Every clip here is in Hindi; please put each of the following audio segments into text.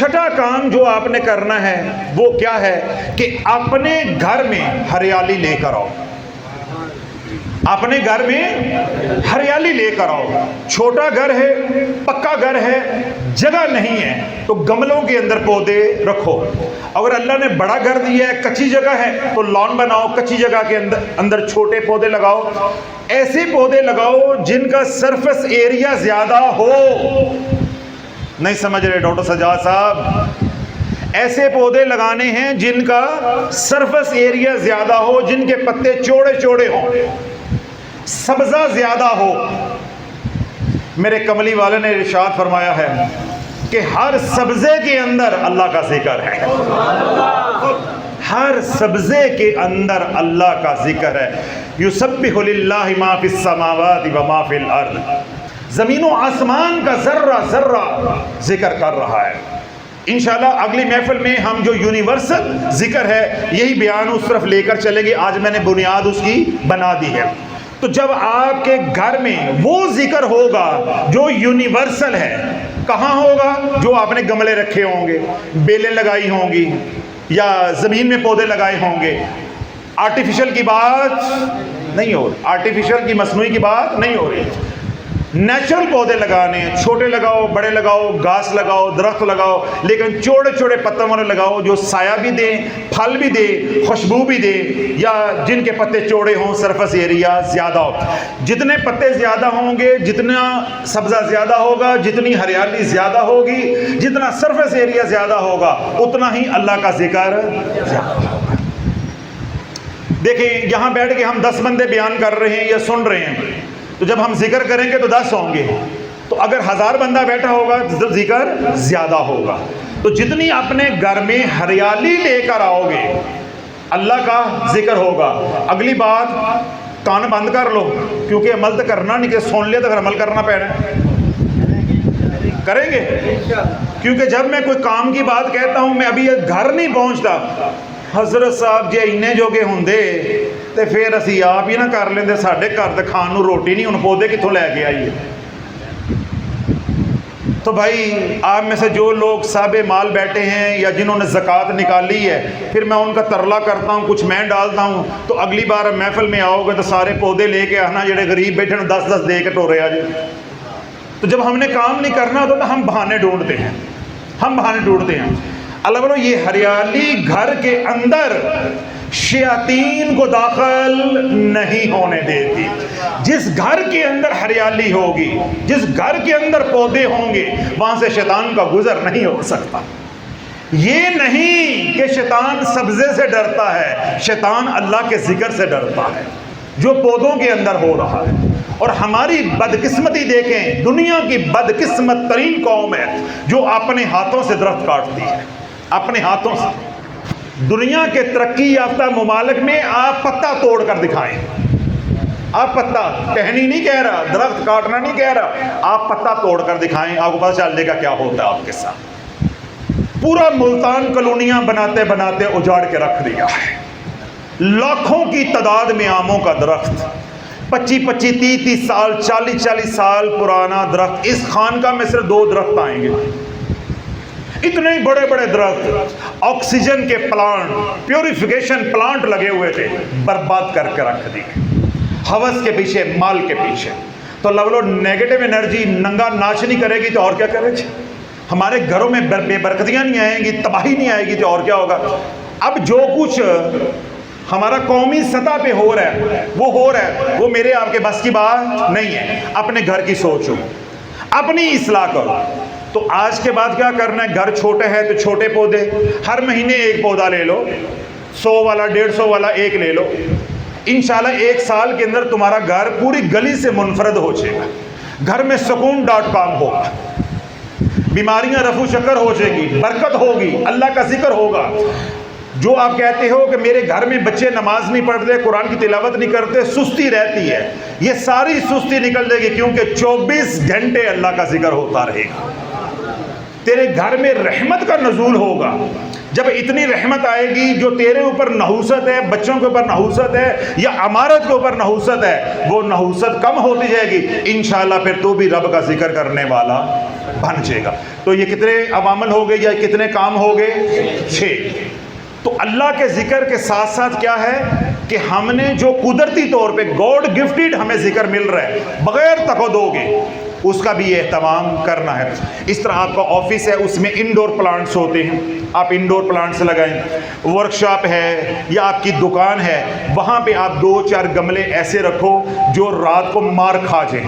छठा काम जो आपने करना है वो क्या है कि अपने घर में हरियाली लेकर आओ। अपने घर में हरियाली लेकर आओ। छोटा घर है, पक्का घर है, जगह नहीं है तो गमलों के अंदर पौधे रखो। अगर अल्लाह ने बड़ा घर दिया है, कच्ची जगह है, तो लॉन बनाओ, कच्ची जगह के अंदर छोटे पौधे लगाओ। ऐसे पौधे लगाओ जिनका सरफेस एरिया ज्यादा हो। नहीं समझ रहे डॉक्टर सजाद साहब? ऐसे पौधे लगाने हैं जिनका सरफेस एरिया ज्यादा हो, जिनके पत्ते चौड़े चौड़े हों, सब्जा ज्यादा हो। मेरे कमली वाले ने इरशाद फरमाया है कि हर सब्जे के अंदर अल्लाह का जिक्र है। हर सब्जे के अंदर अल्लाह का जिक्र है। युसब्बिहु लिल्लाहि मा फिस समावाति व मा फिल अर्द। ज़मीन व आसमान का जर्रा जर्रा जिक्र कर रहा है। इंशाल्लाह अगली महफिल में हम जो यूनिवर्सल जिक्र है यही बयान उस तरफ लेकर चलेंगे। आज मैंने बुनियाद उसकी बना दी है। तो जब आपके घर में वो जिक्र होगा जो यूनिवर्सल है, कहाँ होगा? जो आपने गमले रखे होंगे, बेलें लगाई होंगी या ज़मीन में पौधे लगाए होंगे। आर्टिफिशियल की बात नहीं हो रही, आर्टिफिशियल की मसनूई की बात नहीं हो रही। नेचुरल पौधे लगाने, छोटे लगाओ, बड़े लगाओ, घास लगाओ, दरख्त लगाओ, लेकिन चौड़े चौड़े पत्तों वाले लगाओ जो साया भी दे, फल भी दे, खुशबू भी दे, या जिनके पत्ते चौड़े हों, सरफेस एरिया ज़्यादा हो। जितने पत्ते ज़्यादा होंगे, जितना सब्ज़ा ज़्यादा होगा, जितनी हरियाली ज़्यादा होगी, जितना सरफेस एरिया ज़्यादा होगा, उतना ही अल्लाह का जिक्र ज़्यादा होगा। देखिए, यहाँ बैठ के हम 10 बंदे बयान कर रहे हैं या सुन रहे हैं, तो जब हम जिक्र करेंगे तो 10 होंगे। तो अगर 1000 बंदा बैठा होगा तो जिक्र ज्यादा होगा। तो जितनी अपने घर में हरियाली लेकर आओगे अल्लाह का जिक्र होगा। अगली बात, कान बंद कर लो, क्योंकि अमल तो करना नहीं, कि सुन लिया तो फिर अमल करना पैना है। करेंगे? क्योंकि जब मैं कोई काम की बात कहता हूं, मैं अभी घर नहीं पहुंचता, हजरत साहब जे इन्ने जोगे होंदे तो फिर असी आप ही ना कर लेंदे, साढ़े घर तो खान नूं रोटी नहीं, हुण पौधे कित्थों लैके आईए। तो भाई आप में से जो लोग साहब माल बैठे हैं या जिन्होंने ज़कात निकाली है, फिर मैं उनका तरला करता हूँ, कुछ मैं डालता हूँ, तो अगली बार महफिल में आओगे तो सारे पौधे लेके आना, जेडे गरीब बैठे 10-10 दे के टोरे आ जाए। तो जब हमने काम नहीं करना होता तो हम बहाने ढूंढते हैं, हम बहाने ढूंढते हैं। अल्लाह बोलो ये हरियाली घर के अंदर शयातीन को दाखिल नहीं होने देती। जिस घर के अंदर हरियाली होगी, जिस घर के अंदर पौधे होंगे, वहां से शैतान का गुजर नहीं हो सकता। ये नहीं कि शैतान सब्जे से डरता है, शैतान अल्लाह के जिक्र से डरता है जो पौधों के अंदर हो रहा है। और हमारी बदकिस्मती देखें, दुनिया की बदकिस्मत तरीन कौम है जो अपने हाथों से दरख्त काटती है, अपने हाथों से। दुनिया के तरक्की याफ्ता मुमालिक में आप पत्ता तोड़ कर दिखाएं, आप पत्ता, टहनी नहीं कह रहा, दरख्त काटना नहीं कह रहा, आप पत्ता तोड़ कर दिखाएं, आपको पता चल जाएगा क्या होता है आपके साथ। पूरा मुल्तान कॉलोनियां बनाते बनाते उजाड़ के रख दिया है। लाखों की तादाद में आमों का दरख्त, 25-25, 30-30 साल, 40-40 साल पुराना दरख्त। इस खानका में सिर्फ 2 दरख्त आएंगे, इतने बड़े बड़े दरख्त, ऑक्सीजन के प्लांट, प्योरिफिकेशन प्लांट लगे हुए थे, बर्बाद करके रख दिए हवस के पीछे, माल के पीछे। तो लवलो नेगेटिव एनर्जी नंगा नाच नहीं करेगी तो और क्या करेगी? हमारे घरों में बेबरकतियां नहीं आएंगी, तबाही नहीं आएगी तो और क्या होगा? अब जो कुछ हमारा कौमी सतह पे हो रहा है वो हो रहा है, वो मेरे आपके बस की बात नहीं है। अपने घर की सोचो, अपनी इस्लाह करो। तो आज के बाद क्या करना है? घर छोटे हैं तो छोटे पौधे, हर महीने 1 पौधा ले लो, 100 वाला 150 वाला 1 ले लो। इंशाल्लाह 1 साल के अंदर तुम्हारा घर पूरी गली से मुनफरद हो जाएगा। घर में सुकून.com होगा, बीमारियां रफू शक्कर हो जाएगी, बरकत होगी, अल्लाह का जिक्र होगा। जो आप कहते हो कि मेरे घर में बच्चे नमाज नहीं पढ़ते, कुरान की तिलावत नहीं करते, सुस्ती रहती है, ये सारी सुस्ती निकल जाएगी, क्योंकि 24 घंटे अल्लाह का जिक्र होता रहेगा। तेरे घर में रहमत का नजूल होगा। जब इतनी रहमत आएगी, जो तेरे ऊपर नहुसत है, बच्चों के ऊपर नहुसत है या अमारत के ऊपर नहुसत है, वो नहुसत कम होती जाएगी। इंशाल्लाह फिर तू भी रब का जिक्र करने वाला बन जाएगा। तो ये कितने अवामल हो गए या कितने काम हो गए? 6। तो अल्लाह के जिक्र के साथ साथ क्या है कि हमने जो कुदरती तौर पे गॉड गिफ्टेड हमें जिक्र मिल रहा है बगैर तकद्दुर उसका भी एहतमाम करना है। इस तरह आपका ऑफिस है, उसमें इंडोर प्लांट्स होते हैं, आप इंडोर प्लांट्स लगाएं। वर्कशॉप है या आपकी दुकान है, वहाँ पे आप 2-4 गमले ऐसे रखो जो रात को मार खा जाएं।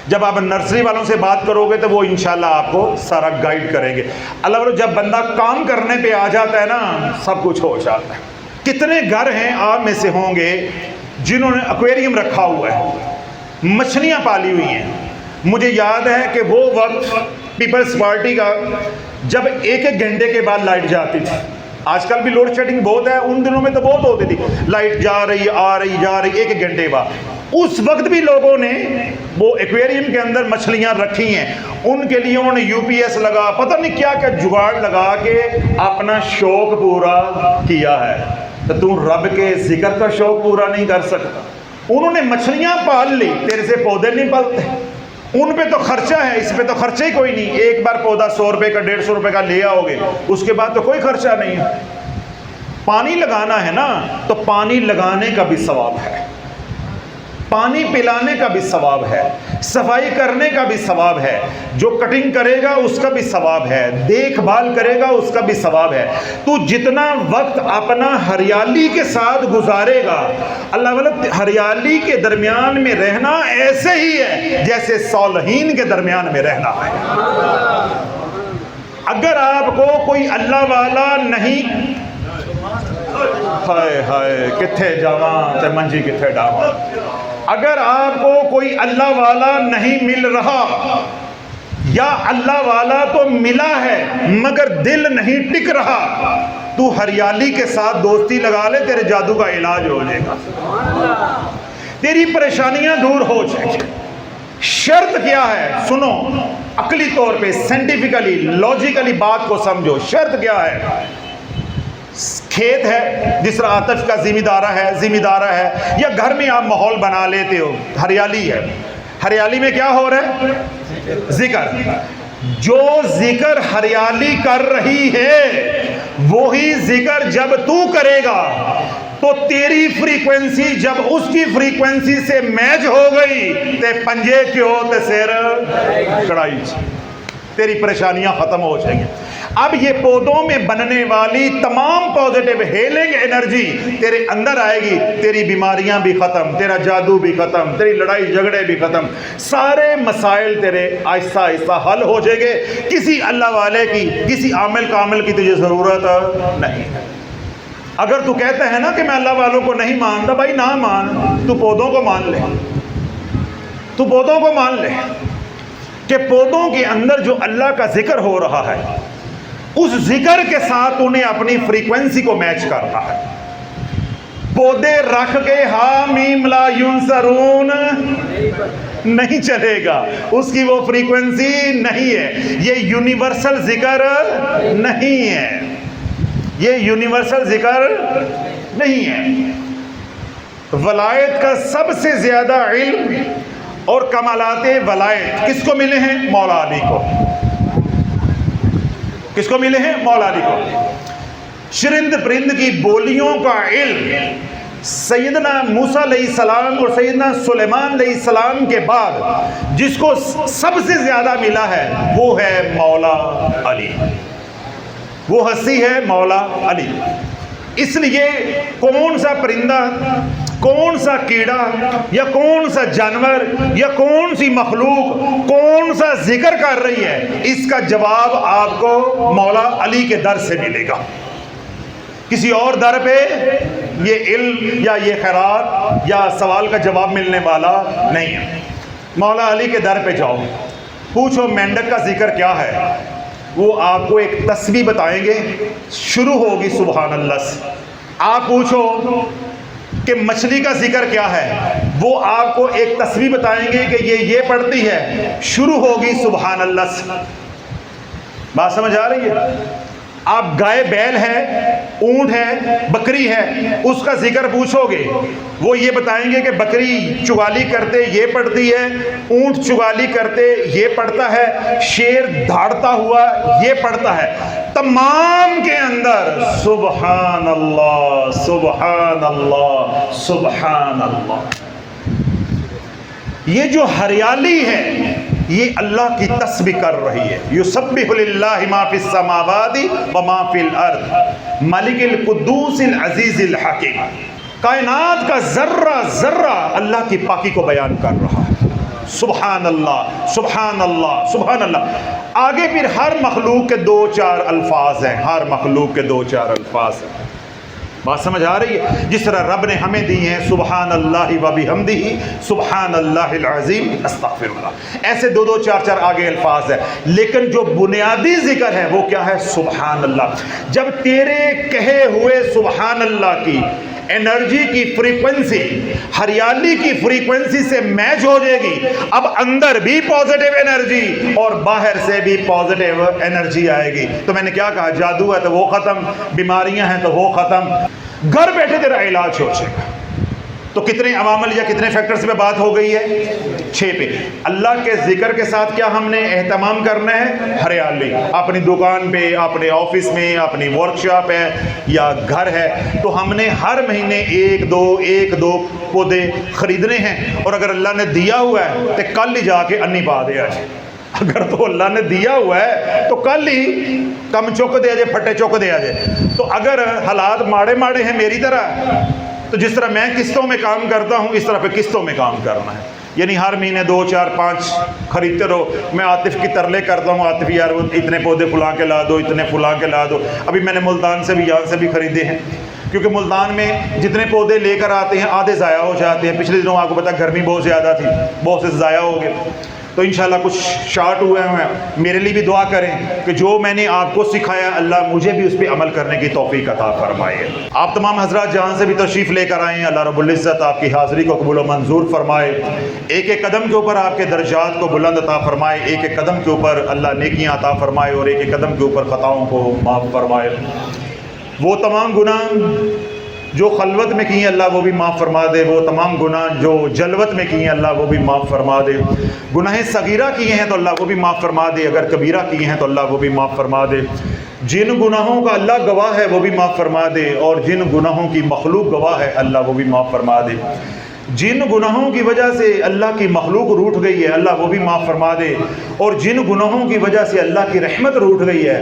जब आप नर्सरी वालों से बात करोगे तो वो इंशाल्लाह आपको सारा गाइड करेंगे। अल्लाह वालों, जब बंदा काम करने पे आ जाता है ना, सब कुछ हो जाता है। कितने घर हैं आप में से होंगे जिन्होंने एक्वेरियम रखा हुआ है, मछलियाँ पाली हुई हैं। मुझे याद है कि वो वक्त पीपल्स पार्टी का जब 1-1 घंटे के बाद लाइट जाती थी। आजकल भी लोड शेडिंग बहुत है, उन दिनों में तो बहुत होती थी, लाइट जा रही आ रही जा रही 1-1 घंटे बाद। उस वक्त भी लोगों ने वो एक्वेरियम के अंदर मछलियां रखी हैं, उनके लिए उन्होंने यूपीएस लगा, पता नहीं क्या क्या जुगाड़ लगा के अपना शौक पूरा किया है। तो तू रब के जिक्र का शौक पूरा नहीं कर सकता? उन्होंने मछलियां पाल ली, तेरे से पौधे नहीं पलते। उन पे तो खर्चा है, इस पे तो खर्चा ही कोई नहीं। एक बार पौधा 100 रुपए का 150 रुपए का ले आओगे, उसके बाद तो कोई खर्चा नहीं है। पानी लगाना है ना, तो पानी लगाने का भी सवाब है, पानी पिलाने का भी सवाब है, सफाई करने का भी सवाब है, जो कटिंग करेगा उसका भी सवाब है, देखभाल करेगा उसका भी सवाब है। तू जितना वक्त अपना हरियाली के साथ गुजारेगा, अल्लाह वाला हरियाली के दरमियान में रहना ऐसे ही है जैसे सालहीन के दरमियान में रहना है। अगर आपको कोई अल्लाह वाला नहीं, हाय हाय किथे जावा ते मंजी किथे डावा, अगर आपको कोई अल्लाह वाला नहीं मिल रहा या अल्लाह वाला तो मिला है मगर दिल नहीं टिक रहा, तू हरियाली के साथ दोस्ती लगा ले, तेरे जादू का इलाज हो जाएगा, तेरी परेशानियां दूर हो जाएंगी। शर्त क्या है? सुनो, अकली तौर पे साइंटिफिकली लॉजिकली बात को समझो। शर्त क्या है? खेत है, जिस तरह आतिफ का जिम्मेदारा है, या घर में आप माहौल बना लेते हो, हरियाली है, हरियाली में क्या हो रहा है? जिक्र। जो जिक्र हरियाली कर रही है वही जिक्र जब तू करेगा तो तेरी फ्रीक्वेंसी जब उसकी फ्रीक्वेंसी से मैच हो गई ते पंजे क्यों ते सिर कड़ाई, तेरी परेशानियां खत्म हो जाएंगी। अब ये पौधों में बनने वाली तमाम पॉजिटिव हीलिंग एनर्जी तेरे अंदर आएगी, तेरी बीमारियां भी खत्म, तेरा जादू भी खत्म, तेरी लड़ाई झगड़े भी खत्म, सारे मसाइल तेरे आहिस्ता आहिस्ता हल हो जाएंगे। किसी अल्लाह वाले की, किसी आमिल कामिल की तुझे ज़रूरत नहीं है। अगर तू कहता है ना कि मैं अल्लाह वालों को नहीं मानता, भाई ना मान, तू पौधों को मान ले, तू पौधों को मान ले कि पौधों के अंदर जो अल्लाह का जिक्र हो रहा है उस जिक्र के साथ उन्हें अपनी फ्रीक्वेंसी को मैच करना है। पौधे रख के हामीम ला युनसरून नहीं चलेगा, उसकी वो फ्रीक्वेंसी नहीं है, ये यूनिवर्सल जिक्र नहीं है, ये यूनिवर्सल जिक्र नहीं है। वलायत का सबसे ज्यादा इल्म और कमालाते वलायत किसको मिले हैं? मौला अली को। किसको मिले हैं? मौला अली को। शिरिंद परिंद की बोलियों का इल्म सैयदना मूसा अलैहिस्सलाम और सैयदना सुलेमान अलैहिस्सलाम के बाद जिसको सबसे ज्यादा मिला है वो है मौला अली, वो हस्ती है मौला अली। इसलिए कौन सा परिंदा, कौन सा कीड़ा या कौन सा जानवर या कौन सी मखलूक कौन सा जिक्र कर रही है, इसका जवाब आपको मौला अली के दर से मिलेगा। किसी और दर पे ये इल्म या ये खैरात या सवाल का जवाब मिलने वाला नहीं है। मौला अली के दर पे जाओ, पूछो मेंढक का जिक्र क्या है, वो आपको एक तस्बीह बताएंगे, शुरू होगी सुभान अल्लाह से। आप पूछो कि मछली का जिक्र क्या है, वो आपको एक तस्बीह बताएंगे कि ये पढ़ती है, शुरू होगी सुभान अल्लाह से। बात समझ आ रही है? आप गाय बैल है, ऊंट है, बकरी है, उसका जिक्र पूछोगे, वो ये बताएंगे कि बकरी चुगाली करते ये पड़ती है, ऊंट चुगाली करते ये पड़ता है, शेर धाड़ता हुआ ये पड़ता है। तमाम के अंदर सुबहान अल्लाह, सुबहान अल्लाह, सुबहान अल्लाह। ये जो हरियाली है ये अल्लाह की तस्बीह कर रही है। युसब्बिहु लिल्लाहि मा फिस समावाति व मा फिल अर्द मलिकिल कुद्दूसिल अजीजिल हकीम। कायनात का जर्रा जर्रा अल्लाह की पाकी को बयान कर रहा है। सुबहान अल्लाह, सुबहान अल्लाह, सुबहान अल्लाह। आगे फिर हर मखलूक के दो चार अल्फाज हैं, हर मखलूक के दो चार अल्फाज हैं। बात समझ आ रही है? जिस तरह रब ने हमें दी है सुबहान अल्लाह व बिहम्दिही, सुबहान अल्लाहिल अज़ीम, अस्तगफिरुल्लाह, ऐसे दो दो चार चार आगे अल्फाज है। लेकिन जो बुनियादी जिक्र है वो क्या है? सुबहान अल्लाह। जब तेरे कहे हुए सुबहान अल्लाह की एनर्जी की फ्रीक्वेंसी हरियाली की फ्रीक्वेंसी से मैच हो जाएगी, अब अंदर भी पॉजिटिव एनर्जी और बाहर से भी पॉजिटिव एनर्जी आएगी। तो मैंने क्या कहा? जादू है तो वो खत्म, बीमारियां हैं तो वो खत्म, घर बैठे तेरा इलाज हो जाएगा। तो कितने अवामल या कितने फैक्टर्स पे बात हो गई है? 6 पे। अल्लाह के जिक्र के साथ क्या हमने एहतमाम करना है? हरियाली। अपनी दुकान पे, अपने ऑफिस में, अपनी वर्कशॉप है या घर है, तो हमने हर महीने एक दो पौधे खरीदने हैं। और अगर अल्लाह ने दिया हुआ है तो कल ही जाके अन्नी पा दे आज। अगर तो अल्लाह ने दिया हुआ है तो कल ही कम चुक दे जाए, फटे चुक दे जाए। तो अगर हालात माड़े माड़े हैं मेरी तरह, तो जिस तरह मैं किस्तों में काम करता हूँ इस तरह पे किस्तों में काम करना है। यानी हर महीने 2 4 5 खरीदते रहो। मैं आतिफ की तरले करता हूँ, आतिफ यार वो इतने पौधे फुला के ला दो, इतने फुला के ला दो। अभी मैंने मुल्तान से भी, यहाँ से भी खरीदे हैं, क्योंकि मुल्तान में जितने पौधे लेकर आते हैं आधे ज़ाया हो जाते हैं। पिछले दिनों आपको पता गर्मी बहुत ज़्यादा थी, बहुत से ज़ाया हो गए। तो इंशाल्लाह कुछ शार्ट हुए हैं। मेरे लिए भी दुआ करें कि जो मैंने आपको सिखाया अल्लाह मुझे भी उस पर अमल करने की तौफीक अता फरमाए। आप तमाम हजरात जहाँ से भी तशरीफ़ लेकर आएँ, अल्लाह रब्बुल इज़्ज़त आपकी हाज़िरी को कबूल व मंजूर फरमाए। एक एक कदम के ऊपर आपके दर्जात को बुलंद अता फरमाए। एक एक कदम के ऊपर अल्लाह नेकियां अता फरमाए और एक एक कदम के ऊपर ख़ताओं को माफ़ फरमाए। वो तमाम गुनाह जो खलवत में किए अल्लाह वो भी माफ़ फरमा दे, वो तमाम गुनाह जो जलवत में किए अल्लाह वो भी माफ़ फरमा दे। गुनाह सगीरा किए हैं तो अल्लाह वो भी माफ़ फरमा दे, अगर कबीरा किए हैं तो अल्लाह वो भी माफ़ फरमा दे। जिन गुनाहों का अल्लाह गवाह है वो भी माफ़ फरमा दे, और जिन गुनाहों की मखलूक गवाह है अल्लाह वो भी माफ़ फरमा दे। जिन गुनाहों की वजह से अल्लाह की मखलूक रूठ गई है अल्लाह वो भी माफ़ फरमा दे, और जिन गुनाहों की वजह से अल्लाह की रहमत रूठ गई है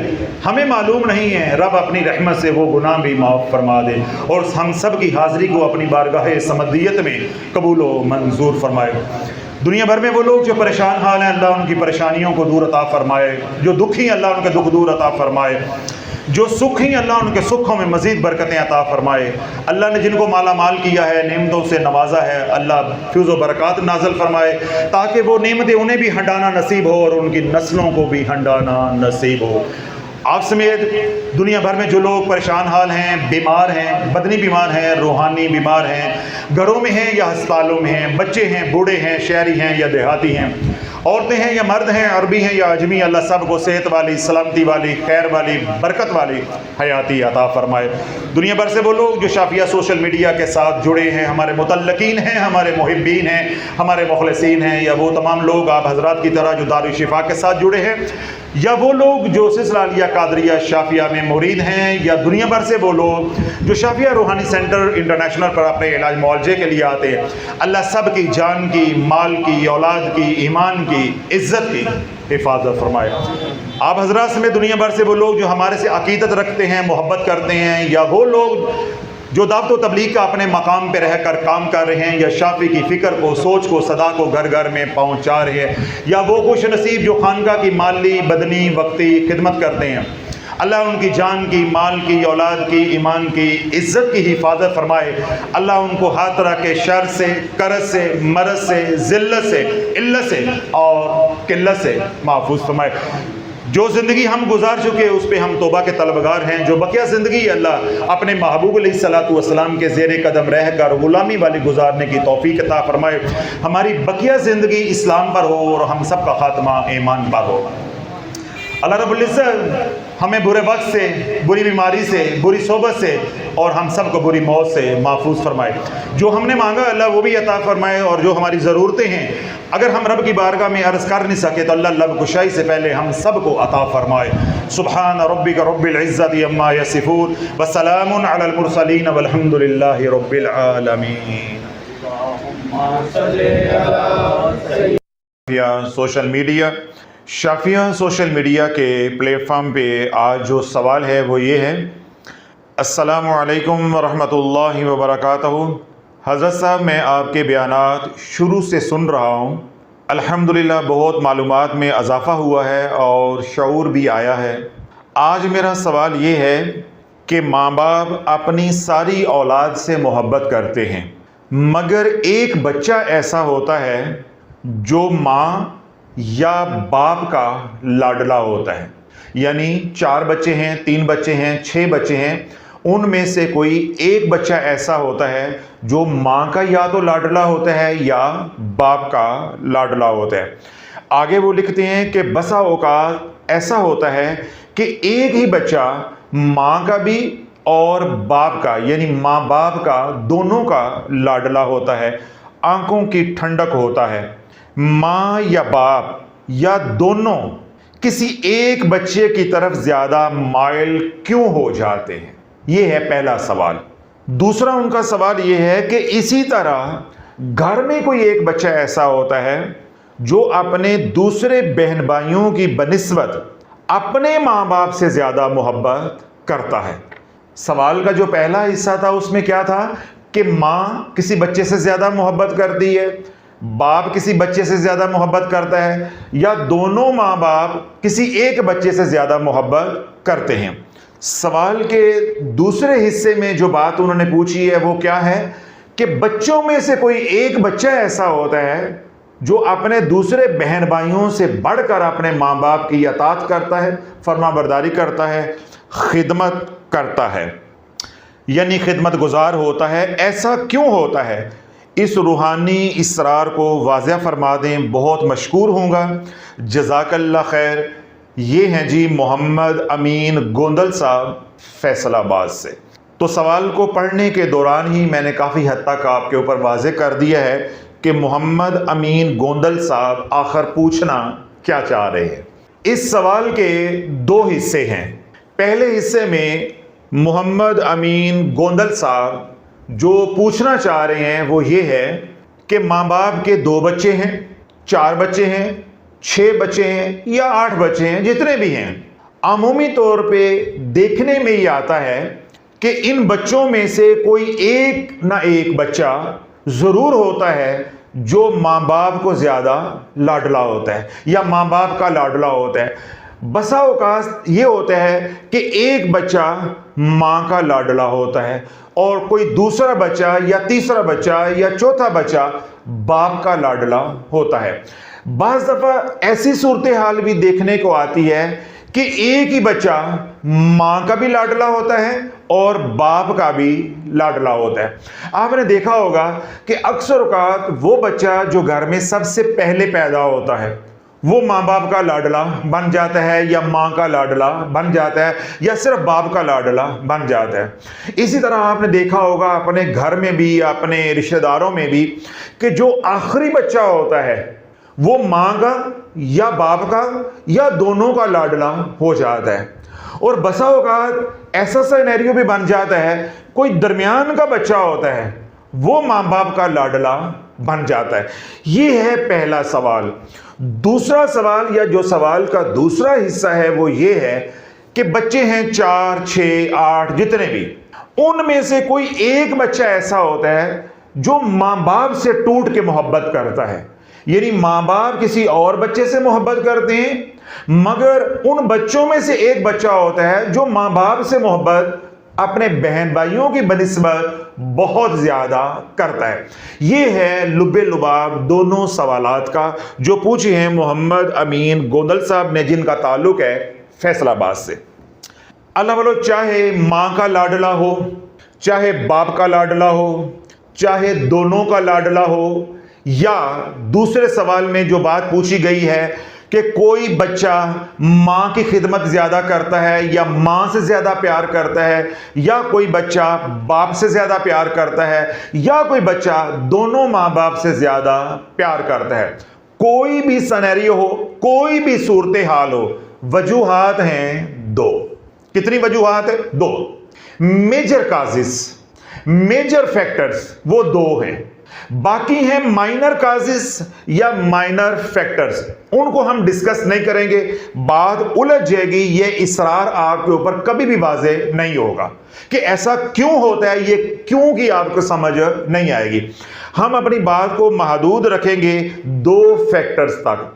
हमें मालूम नहीं है, रब अपनी रहमत से वो गुनाह भी माफ़ फरमा दे और हम सब की हाज़िरी को अपनी बारगाह समदियत में कबूल व मंजूर फरमाए। दुनिया भर में वो लोग जो परेशान हाल हैं अल्लाह उनकी परेशानियों को दूर अता फरमाए, जो दुखी अल्लाह उनके दुख दूर अता फरमाए, जो सुखी अल्लाह उनके सुखों में मज़ीद बरकतें अता फरमाए। अल्लाह ने जिनको माला माल किया है, नेमतों से नवाजा है, अल्लाह फ्यूज़ व बरक़ात नाज़िल फरमाए ताकि वो नेमतें उन्हें भी हंडाना नसीब हो और उनकी नस्लों को भी हंडाना नसीब हो। आप समेत दुनिया भर में जो लोग परेशान हाल हैं, बीमार हैं, बदनी बीमार हैं, रूहानी बीमार हैं, घरों में हैं या अस्पतालों में हैं, बच्चे हैं, बूढ़े हैं, शहरी हैं या देहाती हैं, औरतें हैं या मर्द हैं, अरबी हैं या अजमी, अल्लाह सब को सेहत वाली, सलामती वाली, खैर वाली, बरकत वाली हयाती अता फरमाए। दुनिया भर से वो लोग जो शाफिया सोशल मीडिया के साथ जुड़े हैं, हमारे मुतल्लकीन हैं, हमारे मुहिब्बीन हैं, हमारे मुखलिसीन हैं, या वो तमाम लोग आप हजरात की तरह जो दारुल शिफा के साथ जुड़े हैं, या वो लोग जो सिलसिला अलिया कादरिया शाफिया में मुरीद हैं, या दुनिया भर से वो लोग जो शाफिया रूहानी सेंटर इंटरनेशनल पर अपने इलाज मुआवजे के लिए आते हैं, अल्लाह सब की जान की, माल की, औलाद की, ईमान की, इज़्ज़त की हिफाजत फरमाए। आप हजरात समेत दुनिया भर से वो लोग जो हमारे से अकीदत रखते हैं, मोहब्बत करते हैं, या वो लोग जो दावत व तबलीग का अपने मकाम पर रहकर काम कर रहे हैं, या शाफी की फ़िक्र को, सोच को, सदा को घर घर में पहुँचा रहे हैं, या वो खुश नसीब जो खानका की माली, बदनी, वक्ती खिदमत करते हैं, अल्लाह उनकी जान की, माल की, औलाद की, ईमान की, इज़्ज़त की हिफाजत फरमाए। अल्लाह उनको हर तरह के शर से, करज से, मरज से, ज़िल्लत से, इल्लत से और किल्लत से महफूज फरमाए। जो ज़िंदगी हम गुजार चुके उस पर हम तौबा के तलबगार हैं। जो बकिया ज़िंदगी अल्लाह अपने महबूब अलैहिस्सलातु वस्सलाम के ज़ेर कदम रह कर ग़ुलामी वाली गुजारने की तौफीक अता फरमाए। हमारी बकिया ज़िंदगी इस्लाम पर हो और हम सब का ख़ात्मा ईमान पर हो। अल्लाह रब्बुल इज़्ज़त हमें बुरे वक्त से, बुरी बीमारी से, बुरी सोबत से और हम सब को बुरी मौत से महफूज फरमाए। जो हमने मांगा अल्लाह वो भी अता फरमाए, और जो हमारी ज़रूरतें हैं अगर हम रब की बारगाह में अर्ज़ कर नहीं सके तो अल्लाह लब कुशाई से पहले हम सब को अता फरमाए। सुब्हान रब्बिक रब्बिल इज़्ज़ति अम्मा यसिफून व सलामुन अलल मुरसलीन वल्हम्दुलिल्लाहि रब्बिल आलमीन। शाफिया सोशल मीडिया के प्लेटफॉर्म पे आज जो सवाल है वो ये है। अस्सलामु अलैकुम व रहमतुल्लाहि व बरकातहू। हज़रत साहब, मैं आपके बयानात शुरू से सुन रहा हूँ। अल्हम्दुलिल्लाह बहुत मालूमात में इजाफ़ा हुआ है और शऊर भी आया है। आज मेरा सवाल ये है कि माँ बाप अपनी सारी औलाद से मोहब्बत करते हैं, मगर एक बच्चा ऐसा होता है जो माँ या बाप का लाडला होता है। यानी 4 बच्चे हैं, 3 बच्चे हैं, 6 बच्चे हैं, उनमें से कोई एक बच्चा ऐसा होता है जो माँ का या तो लाडला होता है या बाप का लाडला होता है। आगे वो लिखते हैं कि बसा औकात ऐसा होता है कि एक ही बच्चा माँ का भी और बाप का, यानी माँ बाप का दोनों का लाडला होता है, आंखों की ठंडक होता है। माँ या बाप या दोनों किसी एक बच्चे की तरफ ज़्यादा माइल क्यों हो जाते हैं, ये है पहला सवाल। दूसरा उनका सवाल ये है कि इसी तरह घर में कोई एक बच्चा ऐसा होता है जो अपने दूसरे बहन भाइयों की बनिस्बत अपने माँ बाप से ज़्यादा मोहब्बत करता है। सवाल का जो पहला हिस्सा था उसमें क्या था कि माँ किसी बच्चे से ज़्यादा मोहब्बत करती है, बाप किसी बच्चे से ज़्यादा मोहब्बत करता है, या दोनों माँ बाप किसी एक बच्चे से ज़्यादा मोहब्बत करते हैं। सवाल के दूसरे हिस्से में जो बात उन्होंने पूछी है वो क्या है कि बच्चों में से कोई एक बच्चा ऐसा होता है जो अपने दूसरे बहन भाइयों से बढ़कर अपने माँ बाप की अतात करता है, फर्माबरदारी करता है, खिदमत करता है, यानी खिदमत गुजार होता है। ऐसा क्यों होता है, इस रूहानी इसरार को वाज़ह फरमा दें, बहुत मशकूर होऊंगा। जज़ाकल्लाह खैर। ये हैं जी मोहम्मद अमीन गोंदल साहब फैसलाबाद से। तो सवाल को पढ़ने के दौरान ही मैंने काफ़ी हद तक आपके ऊपर वाज़े कर दिया है कि मोहम्मद अमीन गोंदल साहब आखिर पूछना क्या चाह रहे हैं। इस सवाल के 2 हिस्से हैं। पहले हिस्से में मोहम्मद अमीन गोंदल साहब जो पूछना चाह रहे हैं वो ये है कि माँ बाप के 2 बच्चे हैं, 4 बच्चे हैं, 6 बच्चे हैं या 8 बच्चे हैं, जितने भी हैं, आमूमी तौर पे देखने में ये आता है कि इन बच्चों में से कोई एक ना एक बच्चा ज़रूर होता है जो माँ बाप को ज़्यादा लाडला होता है या माँ बाप का लाडला होता है। बसा औकात ये होता है कि एक बच्चा माँ का लाडला होता है और कोई दूसरा बच्चा या तीसरा बच्चा या चौथा बच्चा बाप का लाडला होता है। बाज़ दफ़ा ऐसी सूरत हाल भी देखने को आती है कि एक ही बच्चा माँ का भी लाडला होता है और बाप का भी लाडला होता है। आपने देखा होगा कि अक्सर औकात वो बच्चा जो घर में सबसे पहले पैदा होता है वो माँ बाप का लाडला बन जाता है या माँ का लाडला बन जाता है या सिर्फ बाप का लाडला बन जाता है। इसी तरह आपने देखा होगा अपने घर में भी, अपने रिश्तेदारों में भी, कि जो आखिरी बच्चा होता है वो माँ का या बाप का या दोनों का लाडला हो जाता है। और बसा औकात ऐसा सिनेरियो भी बन जाता है कोई दरमियान का बच्चा होता है वो माँ बाप का लाडला बन जाता है। ये है पहला सवाल। दूसरा सवाल या जो सवाल का दूसरा हिस्सा है वो ये है कि बच्चे हैं 4, 6, 8 जितने भी, उनमें से कोई एक बच्चा ऐसा होता है जो माँ बाप से टूट के मोहब्बत करता है। यानी माँ बाप किसी और बच्चे से मोहब्बत करते हैं मगर उन बच्चों में से एक बच्चा होता है जो माँ बाप से मोहब्बत अपने बहन भाइयों की बनिस्बत बहुत ज़्यादा करता है। ये है लुब्बे लुबाब दोनों सवालात का जो पूछे हैं मोहम्मद अमीन गोंदल साहब ने, जिनका ताल्लुक है फैसलाबाद से। अल्लाह वालों, चाहे माँ का लाडला हो, चाहे बाप का लाडला हो, चाहे दोनों का लाडला हो, या दूसरे सवाल में जो बात पूछी गई है कि कि कोई बच्चा मां की खिदमत ज्यादा करता है या मां से ज्यादा प्यार करता है, या कोई बच्चा बाप से ज्यादा प्यार करता है, या कोई बच्चा दोनों मां बाप से ज्यादा प्यार करता है। कोई भी सिनेरियो हो, कोई भी सूरत हाल हो, वजूहात हैं दो। कितनी वजूहात है? दो। मेजर काजिस, मेजर फैक्टर्स वो दो हैं। बाकी हैं माइनर काजिस या माइनर फैक्टर्स, उनको हम डिस्कस नहीं करेंगे, बात उलझ जाएगी। ये इसरार आपके ऊपर कभी भी वाजे नहीं होगा कि ऐसा क्यों होता है, ये क्यों की आपको समझ नहीं आएगी। हम अपनी बात को महदूद रखेंगे दो फैक्टर्स तक।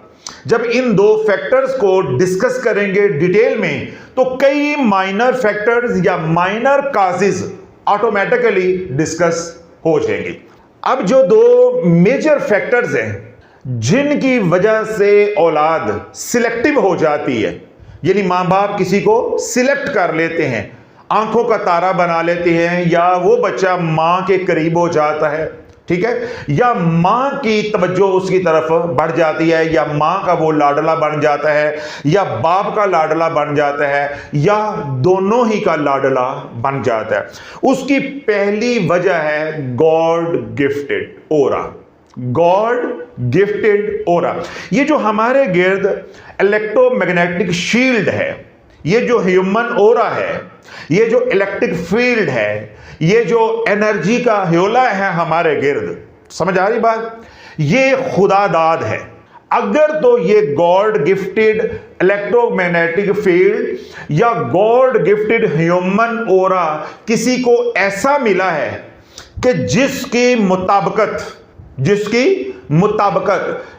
जब इन दो फैक्टर्स को डिस्कस करेंगे डिटेल में, तो कई माइनर फैक्टर्स या माइनर काजिस ऑटोमेटिकली डिस्कस हो जाएंगे। अब जो दो मेजर फैक्टर्स हैं जिनकी वजह से औलाद सिलेक्टिव हो जाती है, यानी मां बाप किसी को सिलेक्ट कर लेते हैं, आंखों का तारा बना लेते हैं, या वो बच्चा मां के करीब हो जाता है, ठीक है, या मां की तवज्जो उसकी तरफ बढ़ जाती है, या मां का वो लाडला बन जाता है, या बाप का लाडला बन जाता है, या दोनों ही का लाडला बन जाता है। उसकी पहली वजह है गॉड गिफ्टेड ओरा। गॉड गिफ्टेड ओरा, ये जो हमारे गिर्द इलेक्ट्रोमैग्नेटिक शील्ड है, ये जो ह्यूमन ओरा है, ये जो इलेक्ट्रिक फील्ड है, ये जो एनर्जी का ह्योला है हमारे गिर्द, समझ आ रही बात, ये खुदा दाद है। अगर तो ये गॉड गिफ्टेड इलेक्ट्रोमैग्नेटिक फील्ड या गॉड गिफ्टेड ह्यूमन ओरा किसी को ऐसा मिला है कि जिसकी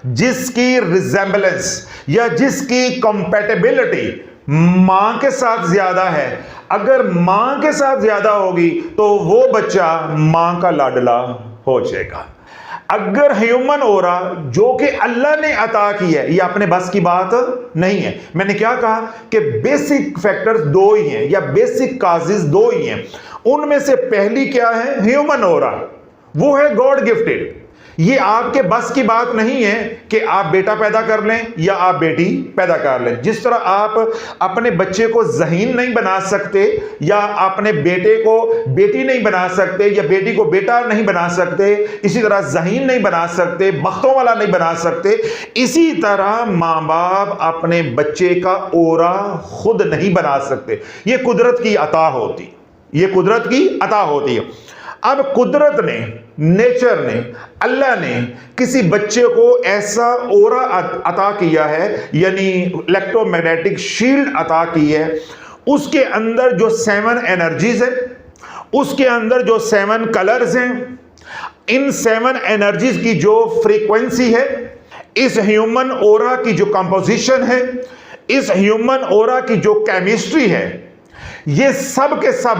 जिसकी रिजेंबलेंस या जिसकी कंपैटिबिलिटी मां के साथ ज्यादा है, अगर मां के साथ ज्यादा होगी तो वो बच्चा मां का लाडला हो जाएगा। अगर ह्यूमन ओरा जो कि अल्लाह ने अता की है, ये अपने बस की बात नहीं है। मैंने क्या कहा कि बेसिक फैक्टर्स दो ही हैं या बेसिक काजिज दो ही हैं। उनमें से पहली क्या है? ह्यूमन ओरा, वो है गॉड गिफ्टेड। ये आपके बस की बात नहीं है कि आप बेटा पैदा कर लें या आप बेटी पैदा कर लें। जिस तरह आप अपने बच्चे को ज़हीन नहीं बना सकते, या अपने बेटे को बेटी नहीं बना सकते, या बेटी को बेटा नहीं बना सकते, इसी तरह ज़हीन नहीं बना सकते, बख्तों वाला नहीं बना सकते, इसी तरह माँ बाप अपने बच्चे का ओरा खुद नहीं बना सकते। ये कुदरत की अता होती, ये कुदरत की अता होती है। अब कुदरत ने, नेचर ने, अल्लाह ने किसी बच्चे को ऐसा ओरा अता किया है, यानी इलेक्ट्रोमैग्नेटिक शील्ड अता की है। उसके अंदर जो 7 एनर्जीज है, उसके अंदर जो 7 कलर्स हैं, इन 7 एनर्जीज की जो फ्रीक्वेंसी है, इस ह्यूमन ओरा की जो कंपोजिशन है, इस ह्यूमन ओरा की जो केमिस्ट्री है, ये सब के सब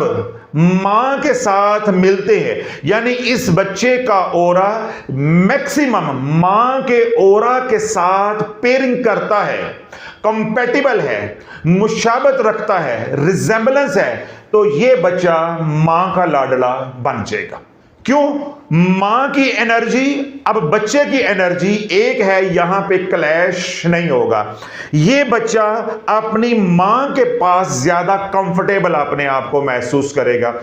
मां के साथ मिलते हैं। यानी इस बच्चे का ओरा मैक्सिमम मां के ओरा के साथ पेयरिंग करता है, कंपैटिबल है, मुशाबत रखता है, रिजेंबलेंस है, तो ये बच्चा मां का लाडला बन जाएगा। क्यों? मां की एनर्जी, अब बच्चे की एनर्जी एक है, यहां पे क्लैश नहीं होगा। ये बच्चा अपनी मां के पास ज्यादा कंफर्टेबल अपने आप को महसूस करेगा।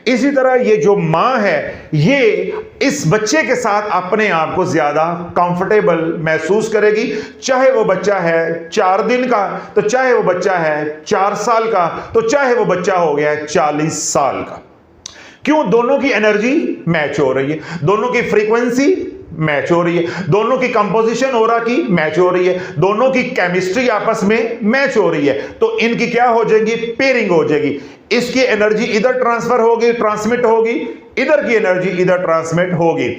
इसी तरह ये जो मां है, ये इस बच्चे के साथ अपने आप को ज्यादा कंफर्टेबल महसूस करेगी। चाहे वो बच्चा है 4 दिन का, तो चाहे वो बच्चा है 4 साल का, तो चाहे वो बच्चा हो गया है 40 साल का। क्यों? दोनों की एनर्जी मैच हो रही है, दोनों की फ्रीक्वेंसी मैच हो रही है, दोनों की कंपोजिशन ओरा की मैच हो रही है, दोनों की केमिस्ट्री आपस में मैच हो रही है। तो इनकी क्या हो जाएगी? पेयरिंग हो जाएगी। इसकी एनर्जी इधर ट्रांसफर होगी, ट्रांसमिट होगी, इधर की एनर्जी इधर ट्रांसमिट होगी।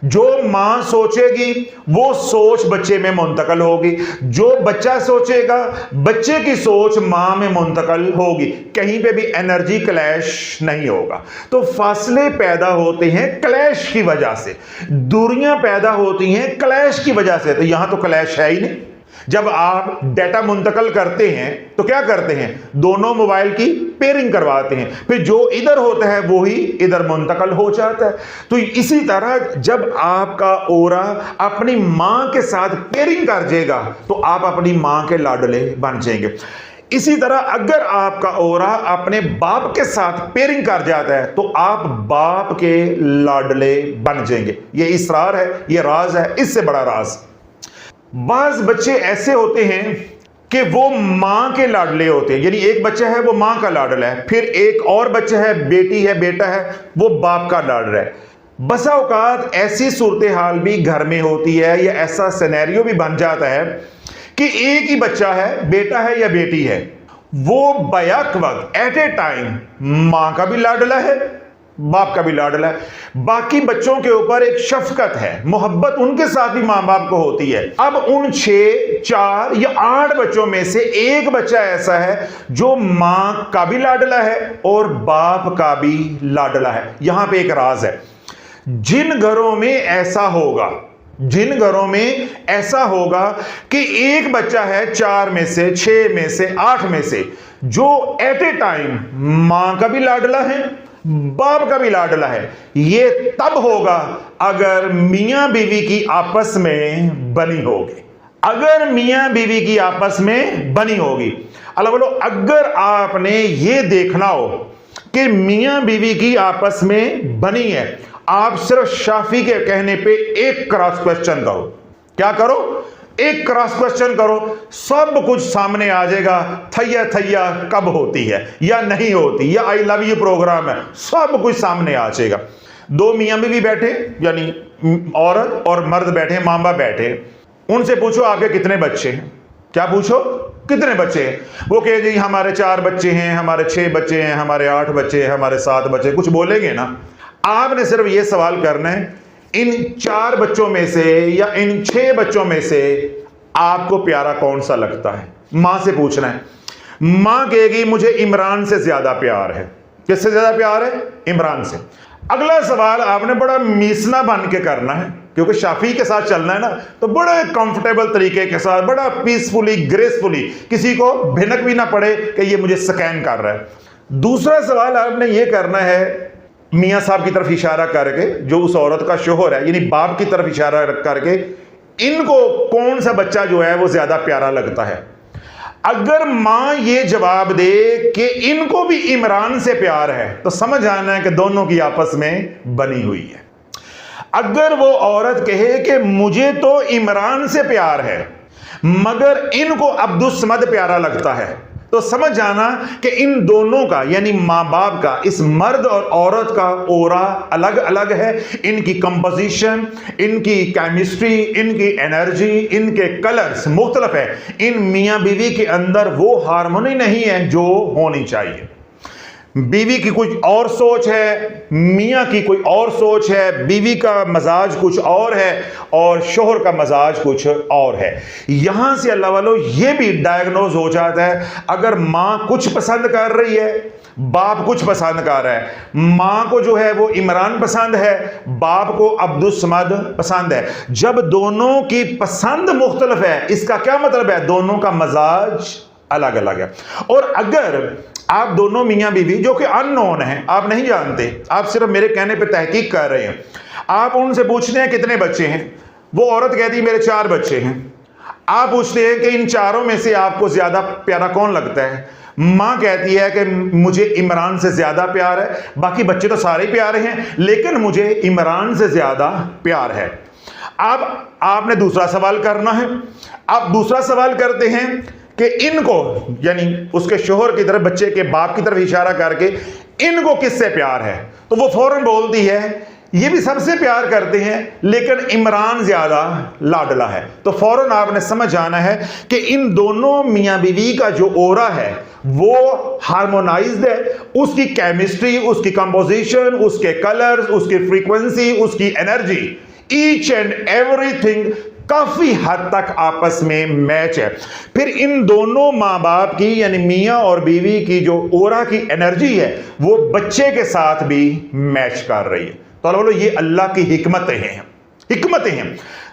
जो मां सोचेगी वो सोच बच्चे में मुंतकल होगी, जो बच्चा सोचेगा बच्चे की सोच मां में मुंतकल होगी। कहीं पे भी एनर्जी क्लैश नहीं होगा। तो फासले पैदा होते हैं क्लैश की वजह से, दूरियां पैदा होती हैं क्लैश की वजह से। तो यहां तो क्लैश है ही नहीं। जब आप डाटा मुंतकल करते हैं तो क्या करते हैं, दोनों मोबाइल की पेयरिंग करवाते हैं, फिर जो इधर होता है वो ही इधर मुंतकल हो जाता है। तो इसी तरह जब आपका ओरा अपनी मां के साथ पेयरिंग कर जाएगा तो आप अपनी मां के लाडले बन जाएंगे। इसी तरह अगर आपका ओरा अपने बाप के साथ पेयरिंग कर जाता है तो आप बाप के लाडले बन जाएंगे। ये इसरार है, ये राज है, इससे बड़ा राज। बाज बच्चे ऐसे होते हैं कि वो मां के लाडले होते हैं, यानी एक बच्चा है वो मां का लाडला है, फिर एक और बच्चा है, बेटी है, बेटा है, वो बाप का लाडला है। बसा औकात ऐसी सूरत हाल भी घर में होती है या ऐसा सिनेरियो भी बन जाता है कि एक ही बच्चा है, बेटा है या बेटी है, वो बैक वक्त एट ए टाइम मां का भी लाडला है, बाप का भी लाडला है। बाकी बच्चों के ऊपर एक शफकत है, मोहब्बत उनके साथ भी मां बाप को होती है। अब उन 6, 4 या 8 बच्चों में से एक बच्चा ऐसा है जो मां का भी लाडला है और बाप का भी लाडला है। यहां पे एक राज है। जिन घरों में ऐसा होगा, जिन घरों में ऐसा होगा कि एक बच्चा है 4 में से, 6 में से, 8 में से, जो एट ए टाइम मां का भी लाडला है, बाप का भी लाडला है, ये तब होगा अगर मियां बीवी की आपस में बनी होगी। अगर मियां बीवी की आपस में बनी होगी, अल्लाह बोलो, अगर आपने ये देखना हो कि मियां बीवी की आपस में बनी है, आप सिर्फ शाफी के कहने पे एक क्रॉस क्वेश्चन करो। क्या करो? एक क्रॉस क्वेश्चन करो, सब कुछ सामने आ जाएगा। थैया थैया कब होती है या नहीं होती, या आई लव यू प्रोग्राम है, सब कुछ सामने आ जाएगा। 2 मियां बीवी बैठे, यानी औरत और मर्द बैठे, मां बाप बैठे, उनसे पूछो आपके कितने बच्चे हैं। क्या पूछो? कितने बच्चे हैं? वो कहे जी हमारे 4 बच्चे हैं, हमारे 6 बच्चे हैं, हमारे 8 बच्चे हैं, हमारे 7 बच्चे। कुछ बोलेंगे ना। आपने सिर्फ ये सवाल करना है, इन 4 बच्चों में से या इन 6 बच्चों में से आपको प्यारा कौन सा लगता है? मां से पूछना है। मां कहेगी मुझे इमरान से ज्यादा प्यार है। किससे ज्यादा प्यार है? इमरान से। अगला सवाल आपने बड़ा मीसना बन के करना है, क्योंकि शाफी के साथ चलना है ना, तो बड़े कंफर्टेबल तरीके के साथ, बड़ा पीसफुली, ग्रेसफुली, किसी को भिनक भी ना पड़े कि ये मुझे स्कैन कर रहा है। दूसरा सवाल आपने ये करना है, मियां साहब की तरफ इशारा करके, जो उस औरत का शोहर है, यानी बाप की तरफ इशारा करके, इनको कौन सा बच्चा जो है वो ज्यादा प्यारा लगता है। अगर मां ये जवाब दे कि इनको भी इमरान से प्यार है, तो समझ आना है कि दोनों की आपस में बनी हुई है। अगर वो औरत कहे कि मुझे तो इमरान से प्यार है मगर इनको अब्दुस समद प्यारा लगता है, तो समझ जाना कि इन दोनों का, यानी मां बाप का, इस मर्द और औरत का ओरा अलग अलग है। इनकी कंपोजिशन, इनकी केमिस्ट्री, इनकी एनर्जी, इनके कलर्स मुख्तलिफ है। इन मियां बीवी के अंदर वो हार्मोनी नहीं है जो होनी चाहिए। बीवी की कुछ और सोच है, मियां की कोई और सोच है, बीवी का मजाज कुछ और है और शोहर का मजाज कुछ और है। यहां से अल्लाह वालों ये भी डायग्नोज हो जाता है, अगर मां कुछ पसंद कर रही है, बाप कुछ पसंद कर रहा है, मां को जो है वो इमरान पसंद है, बाप को अब्दुस समद पसंद है। जब दोनों की पसंद मुख्तलिफ है, इसका क्या मतलब है? दोनों का मजाज अलग अलग है। और अगर आप दोनों मियां बीवी जो कि अननोन है, आप नहीं जानते, आप सिर्फ मेरे कहने पे तहकीक कर रहे हैं, आप उनसे पूछते हैं कितने बच्चे हैं, वो औरत कहती है मेरे 4 बच्चे हैं। आप पूछते हैं कि इन चारों में से आपको ज्यादा प्यारा कौन लगता है? मां कहती है कि मुझे इमरान से ज्यादा प्यार है, बाकी बच्चे तो सारे प्यारे हैं लेकिन मुझे इमरान से ज्यादा प्यार है। अब आपने दूसरा सवाल करना है। आप दूसरा सवाल करते हैं कि इनको, यानी उसके शोहर की तरफ, बच्चे के बाप की तरफ इशारा करके, इनको किससे प्यार है? तो वो फौरन बोलती है ये भी सबसे प्यार करते हैं लेकिन इमरान ज्यादा लाडला है। तो फौरन आपने समझ जाना है कि इन दोनों मियां बीवी का जो ओरा है वो हार्मोनाइज्ड है। उसकी केमिस्ट्री, उसकी कंपोजिशन, उसके कलर्स, उसकी फ्रीक्वेंसी, उसकी एनर्जी, ईच एंड एवरीथिंग काफी हद तक आपस में मैच है। फिर इन दोनों मां बाप की, यानी मियां और बीवी की जो ओरा की एनर्जी है वो बच्चे के साथ भी मैच कर रही है। तो बोलो ये अल्लाह की हिकमतें हैं, हिकमतें हैं।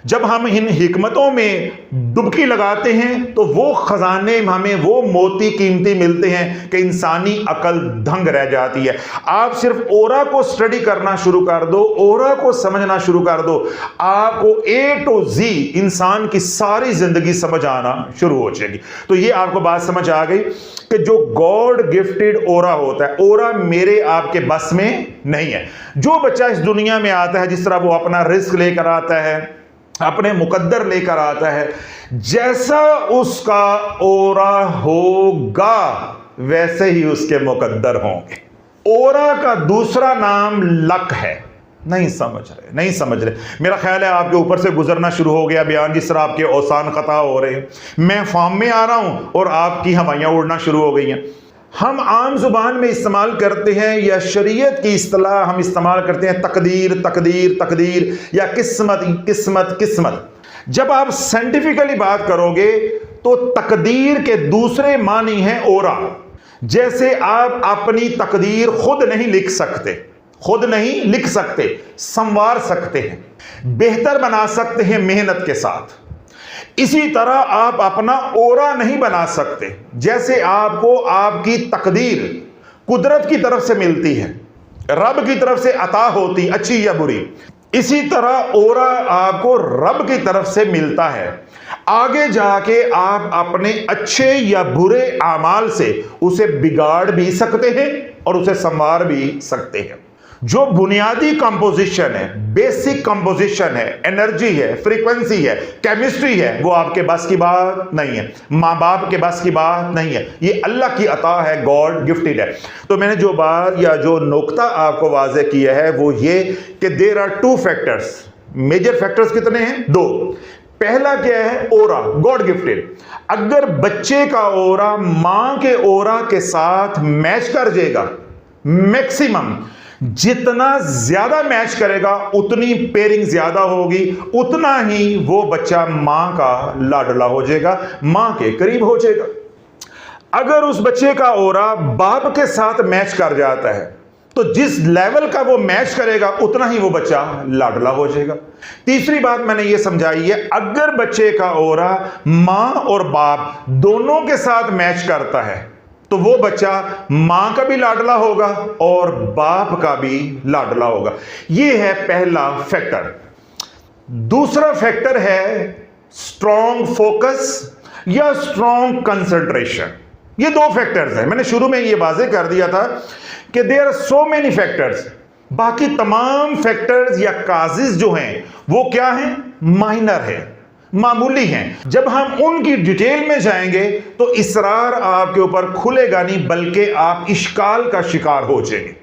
जब हम इन हिकमतों में डुबकी लगाते हैं तो वो खजाने हमें, वो मोती कीमती मिलते हैं कि इंसानी अकल दंग रह जाती है। आप सिर्फ ओरा को स्टडी करना शुरू कर दो, ओरा को समझना शुरू कर दो, आपको A to Z इंसान की सारी जिंदगी समझ आना शुरू हो जाएगी। तो ये आपको बात समझ आ गई कि जो गॉड गिफ्टेड ओरा होता है, ओरा मेरे आपके बस में नहीं है। जो बच्चा इस दुनिया में आता है, जिस तरह वो अपना रिस्क लेकर आता है, अपने मुकद्दर लेकर आता है, जैसा उसका ओरा होगा वैसे ही उसके मुकद्दर होंगे। ओरा का दूसरा नाम लक है। नहीं समझ रहे। मेरा ख्याल है आपके ऊपर से गुजरना शुरू हो गया बयान, जिस तरह आपके औसान खता हो रहे हैं। मैं फार्म में आ रहा हूं और आपकी हवाइयां उड़ना शुरू हो गई हैं। हम आम जुबान में इस्तेमाल करते हैं, या शरीयत की इस्तिलाह हम इस्तेमाल करते हैं, तकदीर तकदीर तकदीर, या किस्मत किस्मत किस्मत। जब आप साइंटिफिकली बात करोगे तो तकदीर के दूसरे मानी हैं ओरा। जैसे आप अपनी तकदीर खुद नहीं लिख सकते, संवार सकते हैं, बेहतर बना सकते हैं मेहनत के साथ। इसी तरह आप अपना ओरा नहीं बना सकते। जैसे आपको आपकी तकदीर कुदरत की तरफ से मिलती है, रब की तरफ से अता होती, अच्छी या बुरी, इसी तरह ओरा आपको रब की तरफ से मिलता है। आगे जाके आप अपने अच्छे या बुरे आमाल से उसे बिगाड़ भी सकते हैं और उसे संवार भी सकते हैं। जो बुनियादी कंपोजिशन है, बेसिक कंपोजिशन है, एनर्जी है, फ्रीक्वेंसी है, केमिस्ट्री है, वो आपके बस की बात नहीं है, माँ बाप के बस की बात नहीं है। ये अल्लाह की अता है, गॉड गिफ्टेड है। तो मैंने जो बात या जो नुक्ता आपको वाज़े किया है वो ये कि there are 2 factors. Major factors कितने हैं? 2। पहला क्या है? Aura, God gifted. अगर बच्चे का ओरा मां के ओरा के साथ मैच कर जाएगा, मैक्सिमम जितना ज्यादा मैच करेगा उतनी पेयरिंग ज्यादा होगी, उतना ही वो बच्चा मां का लाडला हो जाएगा, मां के करीब हो जाएगा। अगर उस बच्चे का ओरा बाप के साथ मैच कर जाता है तो जिस लेवल का वो मैच करेगा उतना ही वो बच्चा लाडला हो जाएगा। तीसरी बात मैंने ये समझाई है, अगर बच्चे का ओरा मां और बाप दोनों के साथ मैच करता है तो वो बच्चा मां का भी लाडला होगा और बाप का भी लाडला होगा। ये है पहला फैक्टर। दूसरा फैक्टर है स्ट्रॉन्ग फोकस या स्ट्रॉन्ग कंसंट्रेशन। ये 2 फैक्टर्स हैं। मैंने शुरू में ये वाज़ेह कर दिया था कि there are so many factors. बाकी तमाम फैक्टर्स या काजेस जो हैं वो क्या हैं? माइनर है, मामूली हैं। जब हम उनकी डिटेल में जाएंगे तो इसरार आपके ऊपर खुलेगा नहीं, बल्कि आप इश्काल का शिकार हो जाएंगे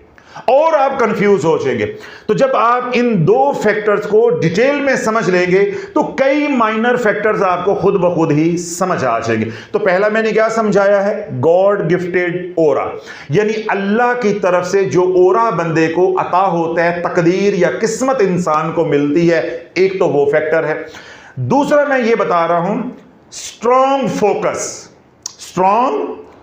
और आप कंफ्यूज हो जाएंगे। तो जब आप इन 2 फैक्टर्स को डिटेल में समझ लेंगे तो कई माइनर फैक्टर्स आपको खुद ब खुद ही समझ आ जाएंगे। तो पहला मैंने क्या समझाया है? गॉड गिफ्टेड ओरा, यानी अल्लाह की तरफ से जो ओरा बंदे को अता होता है, तकदीर या किस्मत इंसान को मिलती है, एक तो वो फैक्टर है। दूसरा मैं ये बता रहा हूं स्ट्रॉन्ग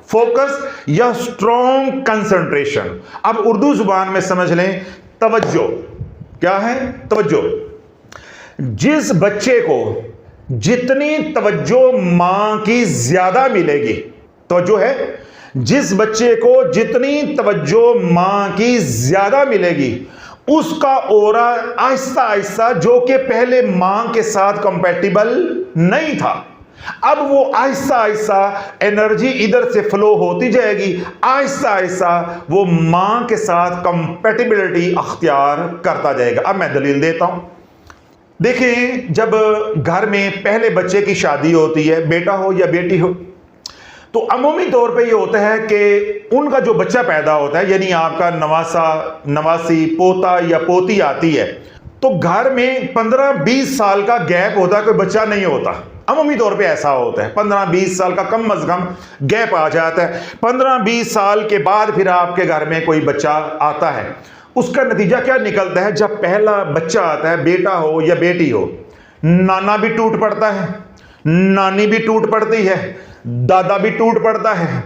फोकस या स्ट्रॉन्ग कंसंट्रेशन। अब उर्दू जुबान में समझ लें, तवज्जो। क्या है? तवज्जो। जिस बच्चे को जितनी तवज्जो मां की ज्यादा मिलेगी, तवज्जो है, जिस बच्चे को जितनी तवज्जो मां की ज्यादा मिलेगी उसका ओरा आहिस्ता आहिस्ता, जो कि पहले मां के साथ कंपैटिबल नहीं था, अब वो आहिस्ता आहिस्ता एनर्जी इधर से फ्लो होती जाएगी, आहिस्ता आहिस्ता वो मां के साथ कंपैटिबिलिटी अख्तियार करता जाएगा। अब मैं दलील देता हूं। देखें, जब घर में पहले बच्चे की शादी होती है, बेटा हो या बेटी हो, तो अमूमी तौर पे ये होता है कि उनका जो बच्चा पैदा होता है, यानी आपका नवासी पोता या पोती आती है, तो घर में 15-20 साल का गैप होता है, कोई बच्चा नहीं होता। अमूमी तौर पे ऐसा होता है, 15-20 साल का कम अज कम गैप आ जाता है। 15-20 साल के बाद फिर आपके घर में कोई बच्चा आता है। उसका नतीजा क्या निकलता है? जब पहला बच्चा आता है, बेटा हो या बेटी हो, नाना भी टूट पड़ता है, नानी भी टूट पड़ती है, दादा भी टूट पड़ता है,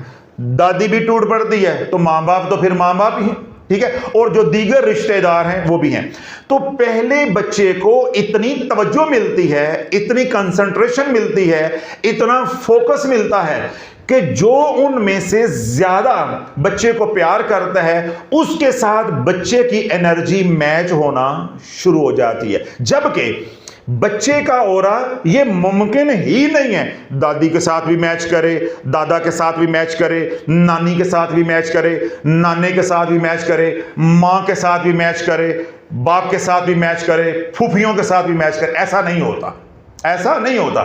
दादी भी टूट पड़ती है। तो माँ बाप तो फिर माँ बाप ही, ठीक है, और जो दीगर रिश्तेदार हैं वो भी हैं। तो पहले बच्चे को इतनी तवज्जो मिलती है, इतनी कंसंट्रेशन मिलती है, इतना फोकस मिलता है कि जो उनमें से ज्यादा बच्चे को प्यार करता है उसके साथ बच्चे की एनर्जी मैच होना शुरू हो जाती है। जबकि बच्चे का ऑरा ये मुमकिन ही नहीं है दादी के साथ भी मैच करे, दादा के साथ भी मैच करे, नानी के साथ भी मैच करे, नाने के साथ भी मैच करे, माँ के साथ भी मैच करे, बाप के साथ भी मैच करे, फूफियों के साथ भी मैच करे। ऐसा नहीं होता, ऐसा नहीं होता।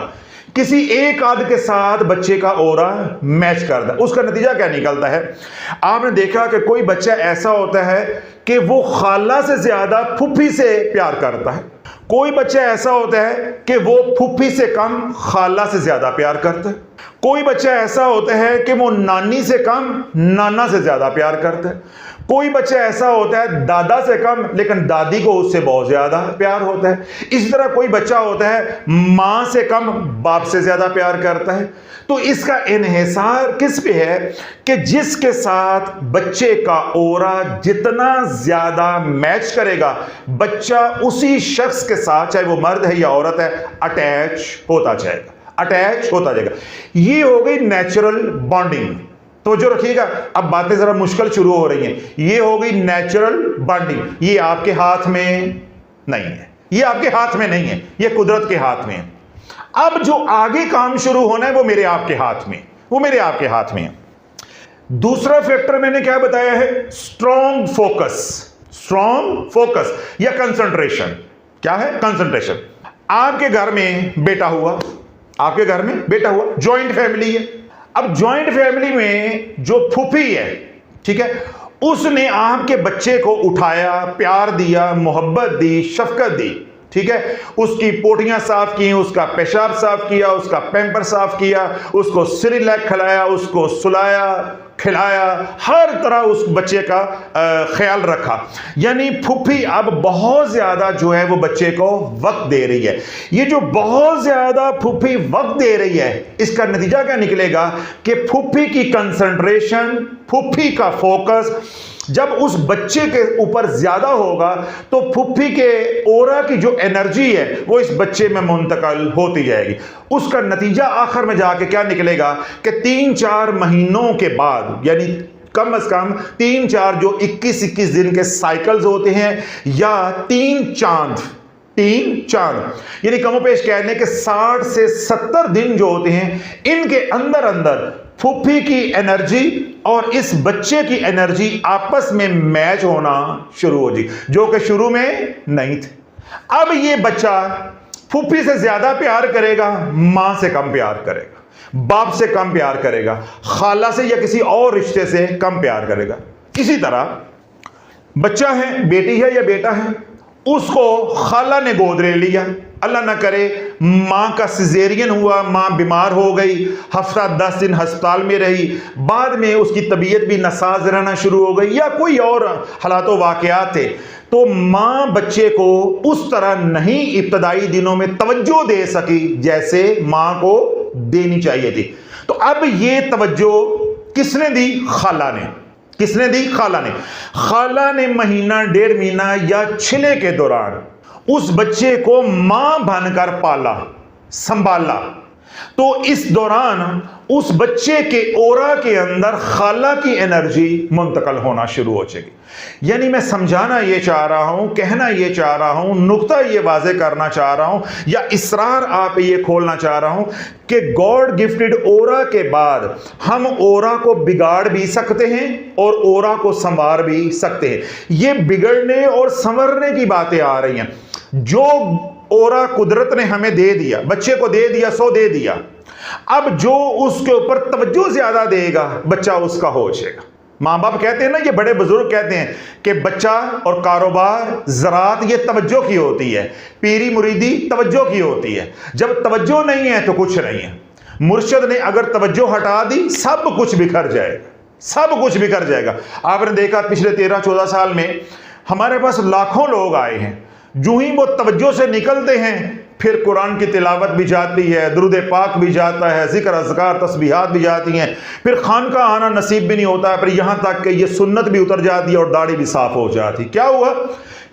किसी एक आध के साथ बच्चे का ऑरा मैच करता है। उसका नतीजा क्या निकलता है? आपने देखा कि कोई बच्चा ऐसा होता है कि वो खाला से ज्यादा फूफी से प्यार करता है, कोई बच्चा ऐसा होता है कि वो फूफी से कम खाला से ज्यादा प्यार करता है, कोई बच्चा ऐसा होता है कि वो नानी से कम नाना से ज्यादा प्यार करता है, कोई बच्चा ऐसा होता है दादा से कम लेकिन दादी को उससे बहुत ज्यादा प्यार होता है। इसी तरह कोई बच्चा होता है मां से कम बाप से ज्यादा प्यार करता है। तो इसका इन्हिसार किस पे है कि जिसके साथ बच्चे का ऑरा जितना ज्यादा मैच करेगा, बच्चा उसी शख्स के साथ, चाहे वो मर्द है या औरत है, अटैच होता जाएगा, अटैच होता जाएगा। ये हो गई नेचुरल बॉन्डिंग। तो जो रखिएगा, अब बातें जरा मुश्किल शुरू हो रही हैं। ये हो गई नेचुरल बॉन्डिंग, ये आपके हाथ में नहीं है, ये आपके हाथ में नहीं है, ये कुदरत के हाथ में है। अब जो आगे काम शुरू होना है वो मेरे आपके हाथ में, वो मेरे आपके हाथ में है। दूसरा फैक्टर मैंने क्या बताया है? स्ट्रॉन्ग फोकस, स्ट्रॉन्ग फोकस या कंसंट्रेशन। क्या है? कंसंट्रेशन। आपके घर में बेटा हुआ, आपके घर में बेटा हुआ, जॉइंट फैमिली है। अब जॉइंट फैमिली में जो फूफी है, ठीक है, उसने आपके बच्चे को उठाया, प्यार दिया, मोहब्बत दी, शफकत दी, ठीक है, उसकी पोटियां साफ की, उसका पेशाब साफ किया, उसका पैम्पर साफ किया, उसको सिरिलैक खिलाया, उसको सुलाया, खिलाया, हर तरह उस बच्चे का ख्याल रखा। यानी फूफी अब बहुत ज्यादा जो है वो बच्चे को वक्त दे रही है। ये जो बहुत ज्यादा फूफी वक्त दे रही है, इसका नतीजा क्या निकलेगा कि फूफी की कंसंट्रेशन, फूफी का फोकस जब उस बच्चे के ऊपर ज्यादा होगा तो फूफी के ऑरा की जो एनर्जी है वो इस बच्चे में मुंतकल होती जाएगी। उसका नतीजा आखिर में जाके क्या निकलेगा कि 3-4 महीनों के बाद, यानी कम से कम 3-4 जो 21-21 दिन के साइकिल्स होते हैं, या 3 चांद यानी कमोपेश कह लें कि 60 से 70 दिन जो होते हैं, इनके अंदर अंदर फूफी की एनर्जी और इस बच्चे की एनर्जी आपस में मैच होना शुरू हो जी, जो कि शुरू में नहीं थे। अब ये बच्चा फूफी से ज्यादा प्यार करेगा, मां से कम प्यार करेगा, बाप से कम प्यार करेगा, खाला से या किसी और रिश्ते से कम प्यार करेगा। इसी तरह बच्चा है, बेटी है या बेटा है, उसको खाला ने गोद ले लिया, अल्लाह ना करे मां का सिजेरियन हुआ, मां बीमार हो गई, हफ्ता 10 दिन अस्पताल में रही, बाद में उसकी तबीयत भी नासाज रहना शुरू हो गई या कोई और हालातों वाकयात थे, तो मां बच्चे को उस तरह नहीं इब्तदाई दिनों में तवज्जो दे सकी जैसे मां को देनी चाहिए थी। तो अब ये तवज्जो किसने दी? खाला ने। किसने दी? खाला ने। खाला ने महीना, 1.5 महीना या छिले के दौरान उस बच्चे को मां बनकर पाला, संभाला। तो इस दौरान उस बच्चे के ऑरा के अंदर खाला की एनर्जी मुंतकल होना शुरू हो जाएगी। यानी मैं समझाना ये चाह रहा हूं, कहना ये चाह रहा हूं, नुक्ता ये वाजे करना चाह रहा हूं, या इसरार आप ये खोलना चाह रहा हूं कि गॉड गिफ्टेड ऑरा के बाद हम ऑरा को बिगाड़ भी सकते हैं और ऑरा को संवार भी सकते हैं। ये बिगड़ने और संवरने की बातें आ रही हैं। जो ऑरा कुदरत ने हमें दे दिया, बच्चे को दे दिया, सो दे दिया, अब जो उसके ऊपर तवज्जो ज्यादा देगा बच्चा उसका हो जाएगा। माँ बाप कहते हैं ना, ये बड़े बुजुर्ग कहते हैं कि बच्चा और कारोबार, ज़रात ये तवज्जो की होती है, पीरी मुरीदी तवज्जो की होती है। जब तवज्जो नहीं है तो कुछ नहीं है। मुर्शिद ने अगर तवज्जो हटा दी सब कुछ बिखर जाएगा, सब कुछ बिखर जाएगा। आपने देखा पिछले 13-14 साल में हमारे पास लाखों लोग आए हैं, जो ही वो तवज्जो से निकलते हैं फिर कुरान की तिलावत भी जाती है, दुरूद पाक भी जाता है, जिक्र अज़कार तस्बीहात भी जाती हैं, फिर खानका आना नसीब भी नहीं होता है, फिर यहाँ तक कि ये सुन्नत भी उतर जाती है और दाढ़ी भी साफ हो जाती। क्या हुआ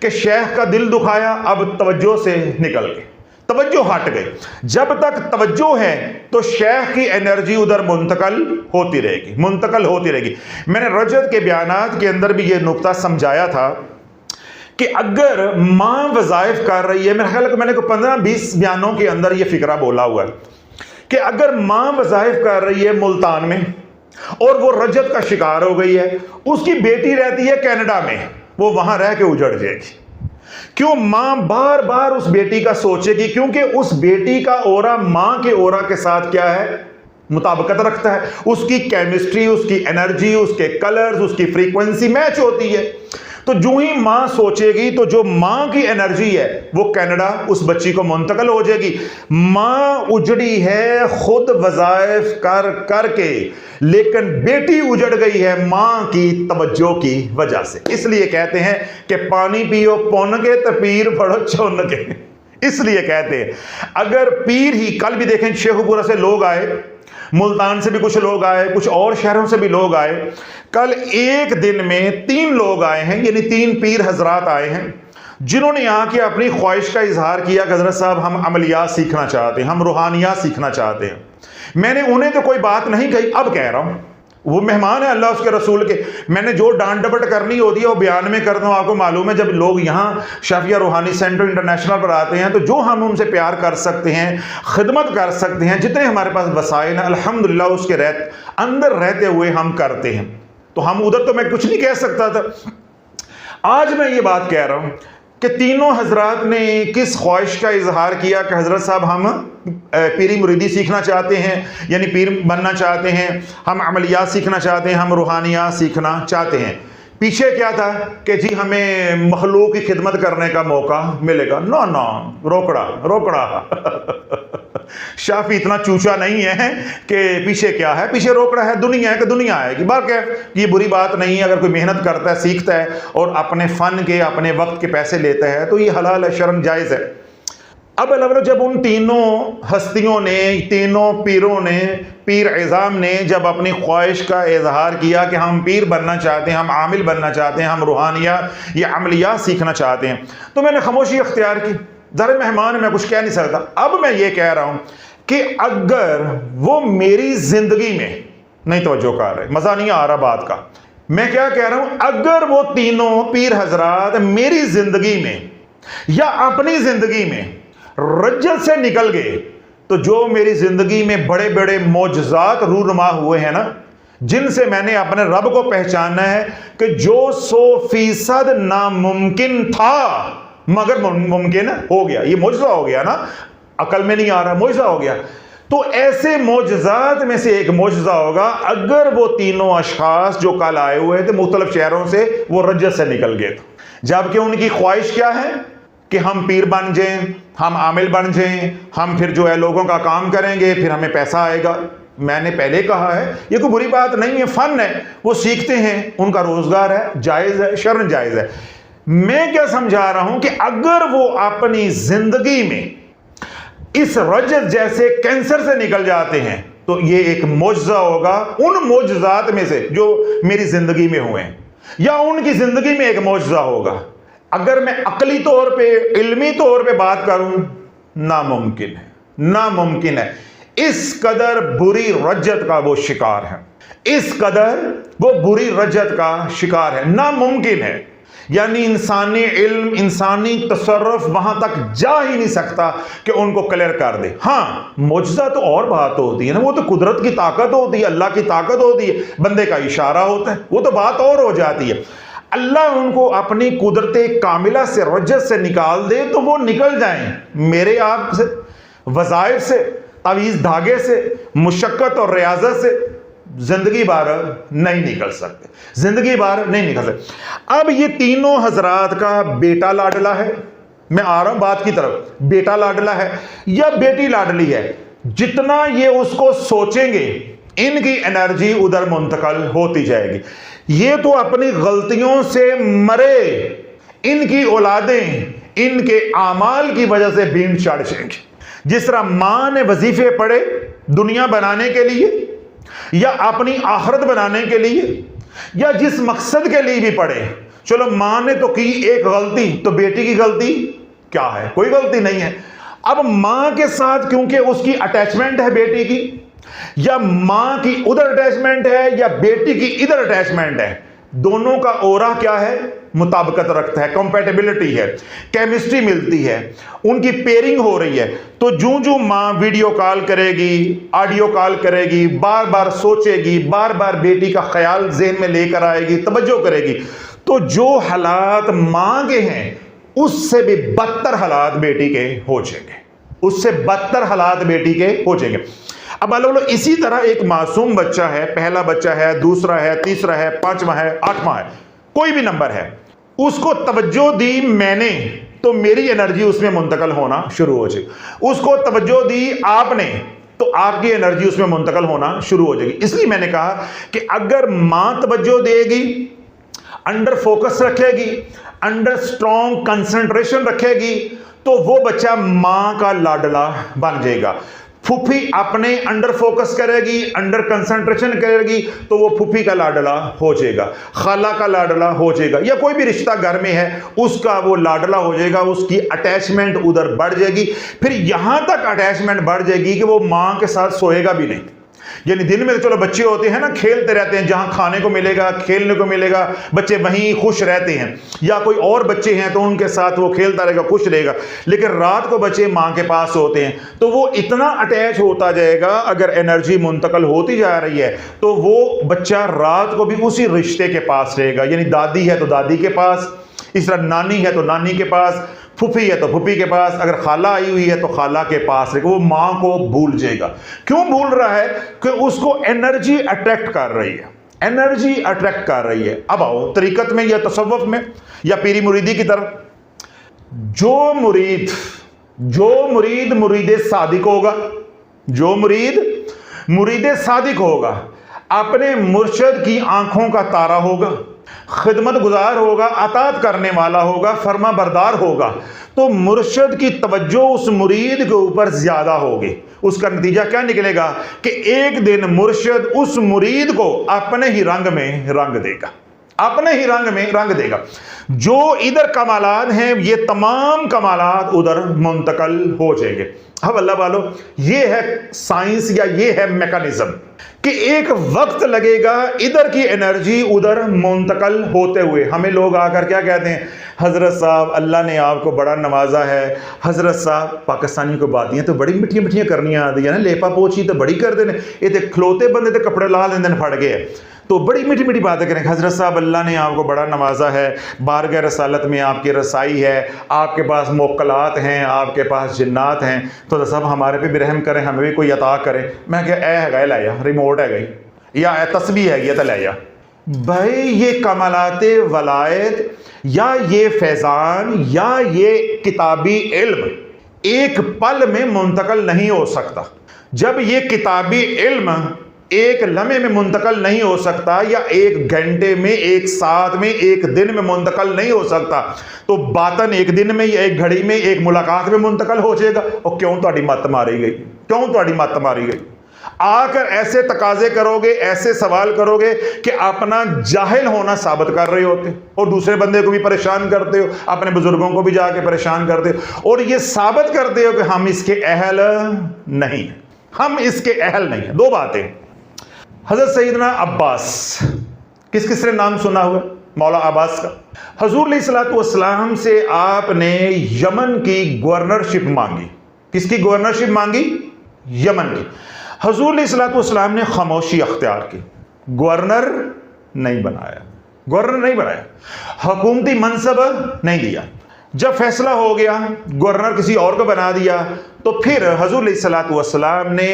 कि शेख का दिल दुखाया, अब तवज्जो से निकल गए, तवज्जो हट गई। जब तक तवज्जो है तो शेख की एनर्जी उधर मुंतकल होती रहेगी, मुंतकल होती रहेगी। मैंने रजत के बयानात के अंदर भी ये नुक्ता समझाया था कि अगर माँ वज़ाइफ कर रही है, मेरे ख्याल है कि मैंने 15-20 बयानों के अंदर ये फिक्रा बोला हुआ है कि अगर माँ वज़ाइफ कर रही है मुल्तान में और वो रजत का शिकार हो गई है, उसकी बेटी रहती है कनाडा में, वो वहां रह के उजड़ जाएगी। क्यों? मां बार बार उस बेटी का सोचेगी, क्योंकि उस बेटी का ओरा मां के ओरा के साथ क्या है, मुताबिकत रखता है। उसकी केमिस्ट्री, उसकी एनर्जी, उसके कलर्स, उसकी फ्रीक्वेंसी मैच होती है। तो जो ही मां सोचेगी तो जो मां की एनर्जी है वो कनाडा उस बच्ची को मुंतकल हो जाएगी। मां उजड़ी है खुद वज़ाइफ कर करके, लेकिन बेटी उजड़ गई है मां की तवज्जो की वजह से। इसलिए कहते हैं कि पानी पियो पुन के तो पीर पढ़ो चुन के, इसलिए कहते हैं। अगर पीर ही, कल भी देखें शेखुपुरा से लोग आए, मुल्तान से भी कुछ लोग आए, कुछ और शहरों से भी लोग आए। कल एक दिन में 3 लोग आए हैं, यानी 3 पीर हजरात आए हैं, जिन्होंने यहाँ की अपनी ख्वाहिश का इजहार किया कि हजरत साहब हम अमलियात सीखना चाहते हैं, हम रूहानियात सीखना चाहते हैं। मैंने उन्हें तो कोई बात नहीं कही, अब कह रहा हूँ, वो मेहमान है अल्लाह उसके रसूल के, मैंने जो डांट डपट करनी होती है वो बयान में करता हूँ। आपको मालूम है जब लोग यहाँ शाफिया रूहानी सेंटर इंटरनेशनल पर आते हैं तो जो हम उनसे प्यार कर सकते हैं, खिदमत कर सकते हैं, जितने हमारे पास वसाइल हैं अल्हम्दुलिल्लाह उसके अंदर रहते हुए हम करते हैं। तो हम उधर तो मैं कुछ नहीं कह सकता था। आज मैं ये बात कह रहा हूँ कि तीनों हजरात ने किस ख्वाहिश का इजहार किया कि हजरत साहब हम पीरी मुरीदी सीखना चाहते हैं, यानी पीर बनना चाहते हैं, हम अमलियात सीखना चाहते हैं, हम रूहानियात सीखना चाहते हैं। पीछे क्या था कि जी हमें मखलूक की खिदमत करने का मौका मिलेगा। नो नो, रोकड़ा रोकड़ा शाफी इतना चूचा नहीं है कि पीछे क्या है, पीछे रोकड़ा है, दुनिया है कि दुनिया आएगी। बाकी ये बुरी बात नहीं है, अगर कोई मेहनत करता है, सीखता है और अपने फ़न के, अपने वक्त के पैसे लेता है तो ये हलाल है, शर्म जायज़ है। अब अलग जब उन तीनों हस्तियों ने, तीनों पीरों ने, पीर एज़ाम ने जब अपनी ख्वाहिश का इजहार किया कि हम पीर बनना चाहते हैं, हम आमिल बनना चाहते हैं, हम रूहानिया या अमलियात सीखना चाहते हैं, तो मैंने खामोशी अख्तियार की। दर मेहमान मैं कुछ कह नहीं सकता। अब मैं ये कह रहा हूं कि अगर वो मेरी जिंदगी में नहीं तवज्जो कर रहे, मजा नहीं आ रहा बात का, मैं क्या कह रहा हूं, अगर वो तीनों पीर हजरात मेरी जिंदगी में या अपनी जिंदगी में रज्जत से निकल गए तो जो मेरी जिंदगी में बड़े बड़े मौजज़ात रूनुमा हुए हैं ना, जिनसे मैंने अपने रब को पहचाना है कि जो 100% नामुमकिन था मगर मुमकिन हो गया, ये मौजज़ा हो गया ना, अकल में नहीं आ रहा, मौजज़ा हो गया। तो ऐसे मौजज़ात में से एक मौजज़ा होगा अगर वो तीनों अशखास जो कल आए हुए थे मुख्तलिफ शहरों से, वो रज्जत से निकल गए, जबकि उनकी ख्वाहिश क्या है कि हम पीर बन जाएं, हम आमिल बन जाएं, हम फिर जो है लोगों का काम करेंगे, फिर हमें पैसा आएगा। मैंने पहले कहा है ये कोई बुरी बात नहीं है, फन है, वो सीखते हैं, उनका रोजगार है, जायज़ है, शर्म जायज़ है। मैं क्या समझा रहा हूं कि अगर वो अपनी जिंदगी में इस रजत जैसे कैंसर से निकल जाते हैं तो ये एक मौजज़ा होगा उन मौजज़ात में से जो मेरी जिंदगी में हुए हैं, या उनकी जिंदगी में एक मौजज़ा होगा। अगर मैं अकली तौर पे, इल्मी तौर पे बात करूं, नामुमकिन है, नामुमकिन है। इस कदर बुरी रज्जत का वो शिकार है, इस कदर वो बुरी रज्जत का शिकार है, नामुमकिन है। यानी इंसानी इल्म, इंसानी तसर्रुफ वहां तक जा ही नहीं सकता कि उनको क्लियर कर दे। हाँ, मुजज़ा तो और बात होती है ना, वो तो कुदरत की ताकत होती है, अल्लाह की ताकत होती है, बंदे का इशारा होता है, वो तो बात और हो जाती है। अल्लाह उनको अपनी कुदरत कामिला से, रज्जत से निकाल दे तो वो निकल जाएं मेरे आप से, वज़ाइफ से, तावीज़ धागे से, मुशक्क़त और रियाजत से जिंदगी बार नहीं निकल सकते, जिंदगी बार नहीं निकल सकते। अब ये तीनों हजरात का बेटा लाडला है, मैं आ रहा हूं बात की तरफ, बेटा लाडला है या बेटी लाडली है, जितना ये उसको सोचेंगे इनकी एनर्जी उधर मुंतकल होती जाएगी। ये तो अपनी गलतियों से मरे, इनकी औलादें इनके आमाल की वजह से भीड़ चढ़ जाएंगे। जिस तरह मां ने वजीफे पढ़े दुनिया बनाने के लिए या अपनी आखिरत बनाने के लिए या जिस मकसद के लिए भी पढ़े, चलो मां ने तो की एक गलती, तो बेटी की गलती क्या है? कोई गलती नहीं है। अब मां के साथ क्योंकि उसकी अटैचमेंट है बेटी की, या मां की उधर अटैचमेंट है या बेटी की इधर अटैचमेंट है, दोनों का ओरा क्या है? मुताबिकत रखता है, कंपैटिबिलिटी है, केमिस्ट्री मिलती है, उनकी पेयरिंग हो रही है। तो जूं जूं मां वीडियो कॉल करेगी, ऑडियो कॉल करेगी, बार बार सोचेगी, बार बार बेटी का ख्याल जेहन में लेकर आएगी, तवज्जो करेगी, तो जो हालात मां के हैं उससे भी बदतर हालात बेटी के हो जाएंगे, उससे बदतर हालात बेटी के हो जाएंगे। अब मान लो इसी तरह एक मासूम बच्चा है, पहला बच्चा है, दूसरा है, तीसरा है, पांचवा है, आठवां है, कोई भी नंबर है, उसको तवज्जो दी मैंने तो मेरी एनर्जी उसमें मुंतकल होना शुरू हो जाएगी, उसको तवज्जो दी आपने तो आपकी एनर्जी उसमें मुंतकल होना शुरू हो जाएगी। इसलिए मैंने कहा कि अगर मां तवज्जो देगी, अंडर फोकस रखेगी, अंडर स्ट्रॉन्ग कंसंट्रेशन रखेगी, तो वो बच्चा मां का लाडला बन जाएगा। फूफी अपने अंडर फोकस करेगी, अंडर कंसंट्रेशन करेगी, तो वो फूफी का लाडला हो जाएगा, खाला का लाडला हो जाएगा, या कोई भी रिश्ता घर में है उसका वो लाडला हो जाएगा, उसकी अटैचमेंट उधर बढ़ जाएगी। फिर यहां तक अटैचमेंट बढ़ जाएगी कि वो मां के साथ सोएगा भी नहीं। यानी दिन में तो चलो बच्चे होते हैं ना, खेलते रहते हैं, जहां खाने को मिलेगा, खेलने को मिलेगा, बच्चे वहीं खुश रहते हैं, या कोई और बच्चे हैं तो उनके साथ वो खेलता रहेगा, खुश रहेगा। लेकिन रात को बच्चे मां के पास होते हैं तो वो इतना अटैच होता जाएगा, अगर एनर्जी मुंतकल होती जा रही है तो वो बच्चा रात को भी उसी रिश्ते के पास रहेगा। यानी दादी है तो दादी के पास, इस तरह नानी है तो नानी के पास, फूफी है तो फूफी के पास, अगर खाला आई हुई है तो खाला के पास रहेगा। वो मां को भूल जाएगा। क्यों भूल रहा है? कि उसको एनर्जी अट्रैक्ट कर रही है, एनर्जी अट्रैक्ट कर रही है। अब आओ तरीकत में या तसव्वुफ में या पीरी मुरीदी की तरफ, जो मुरीद मुरीद सादिक होगा, जो मुरीद सादिक होगा, अपने मुर्शिद की आंखों का तारा होगा, खिदमत गुजार होगा, अतात करने वाला होगा, फर्मा बरदार होगा, तो मुर्शिद की तवज्जो उस मुरीद के ऊपर ज्यादा होगी। उसका नतीजा क्या निकलेगा? कि एक दिन मुर्शिद उस मुरीद को अपने ही रंग में रंग देगा, अपने ही रंग में रंग देगा। जो इधर कमालात हैं ये तमाम कमालात उधर मुंतकल हो जाएंगे। अब अल्लाह वालों, ये है साइंस या ये है मैकेनिज्म कि एक वक्त लगेगा इधर की एनर्जी उधर मुंतकल होते हुए। हमें लोग आकर क्या कहते हैं? हजरत साहब अल्लाह ने आपको बड़ा नवाजा है, हजरत साहब पाकिस्तानी को बातियां तो बड़ी मिठियां मिठियां करनियां आती है ना, लेपा पोछी तो बड़ी कर देने, ये तो खलोते बंदे तो कपड़े ला देंगे फट गए, तो बड़ी मीठी मीठी बातें करें। हजरत साहब अल्लाह ने आपको बड़ा नवाजा है, बारगाह रसालत में आपकी रसाई है, आपके पास मोक्कलात हैं, आपके पास जिन्नात हैं, तो सब हमारे पे भी रहम करें, हमें भी कोई अता करें। मैं क्या है लाया रिमोट है गई या तस्बीह है तो लाया भाई, ये कमालाते वलायत या ये फैज़ान या ये किताबी इल्म एक पल में मुंतकल नहीं हो सकता। जब ये किताबी इल्म एक लम्हे में मुंतकल नहीं हो सकता, या एक घंटे में, एक साथ में, एक दिन में मुंतकल नहीं हो सकता, तो बातन एक दिन में या एक घड़ी में, एक मुलाकात में मुंतकल हो जाएगा। और क्यों तुम्हारी मत मारी गई? क्यों तुम्हारी मत मारी गई? आकर ऐसे तकाजे करोगे, ऐसे सवाल करोगे कि अपना जाहिल होना साबित कर रहे होते और दूसरे बंदे को भी परेशान करते हो, अपने बुजुर्गों को भी जाके परेशान करते हो, और ये साबित करते हो कि हम इसके अहल नहीं, हम इसके अहल नहीं है। दो बातें। हजरत सैयदना अब्बास, किस किस ने नाम सुना हुआ? मौला अब्बास का। हुजूर अलैहिस्सलातु वस्सलाम से आपने यमन की गवर्नरशिप मांगी। किसकी गवर्नरशिप मांगी? यमन की। हुजूर अलैहिस्सलातु वस्सलाम ने खामोशी अख्तियार की, गवर्नर नहीं बनाया, गवर्नर नहीं बनाया, हुकूमती मनसब नहीं दिया। जब फैसला हो गया गवर्नर किसी और को बना दिया, तो फिर हुजूर अलैहिस्सलातु वस्सलाम ने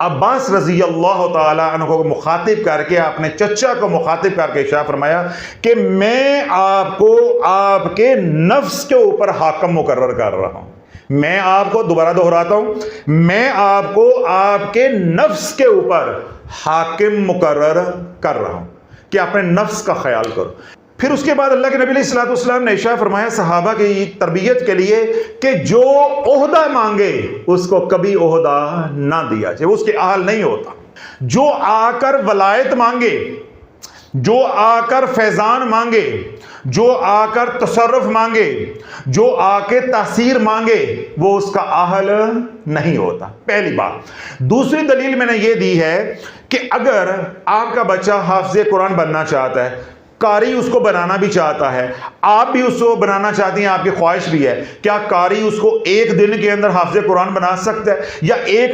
अब्बास रजी अल्लाह तआला अन्हु को मुखातिब करके, अपने चचा को मुखातिब करके इरशाद फरमाया कि मैं आपको आपके नफ्स के ऊपर हाकिम मुकर्रर कर रहा हूं। मैं आपको, दोबारा दोहराता हूं, मैं आपको आपके नफ्स के ऊपर हाकिम मुकर्रर कर रहा हूं कि अपने नफ्स का ख्याल करो। फिर उसके बाद अल्लाह के नबी अलैहिस्सलातु वस्सलाम ने इरशाद फरमाया सहाबा की तरबियत के लिए कि जो ओहदा मांगे उसको कभी ओहदा ना दिया जाए, उसके अहल नहीं होता। जो आकर वलायत मांगे, जो आकर फैजान मांगे, जो आकर तसर्रुफ मांगे, जो आके तासीर मांगे, वो उसका अहल नहीं होता। पहली बात। दूसरी दलील मैंने ये दी है कि अगर आपका बच्चा हाफिज़ कुरान बनना चाहता है, कारी उसको बनाना भी चाहता है, आप भी उसको बनाना चाहती हैं, आपकी ख्वाहिश भी है, क्या कारी उसको एक दिन के अंदर हाफिज़ कुरान बना सकता है या एक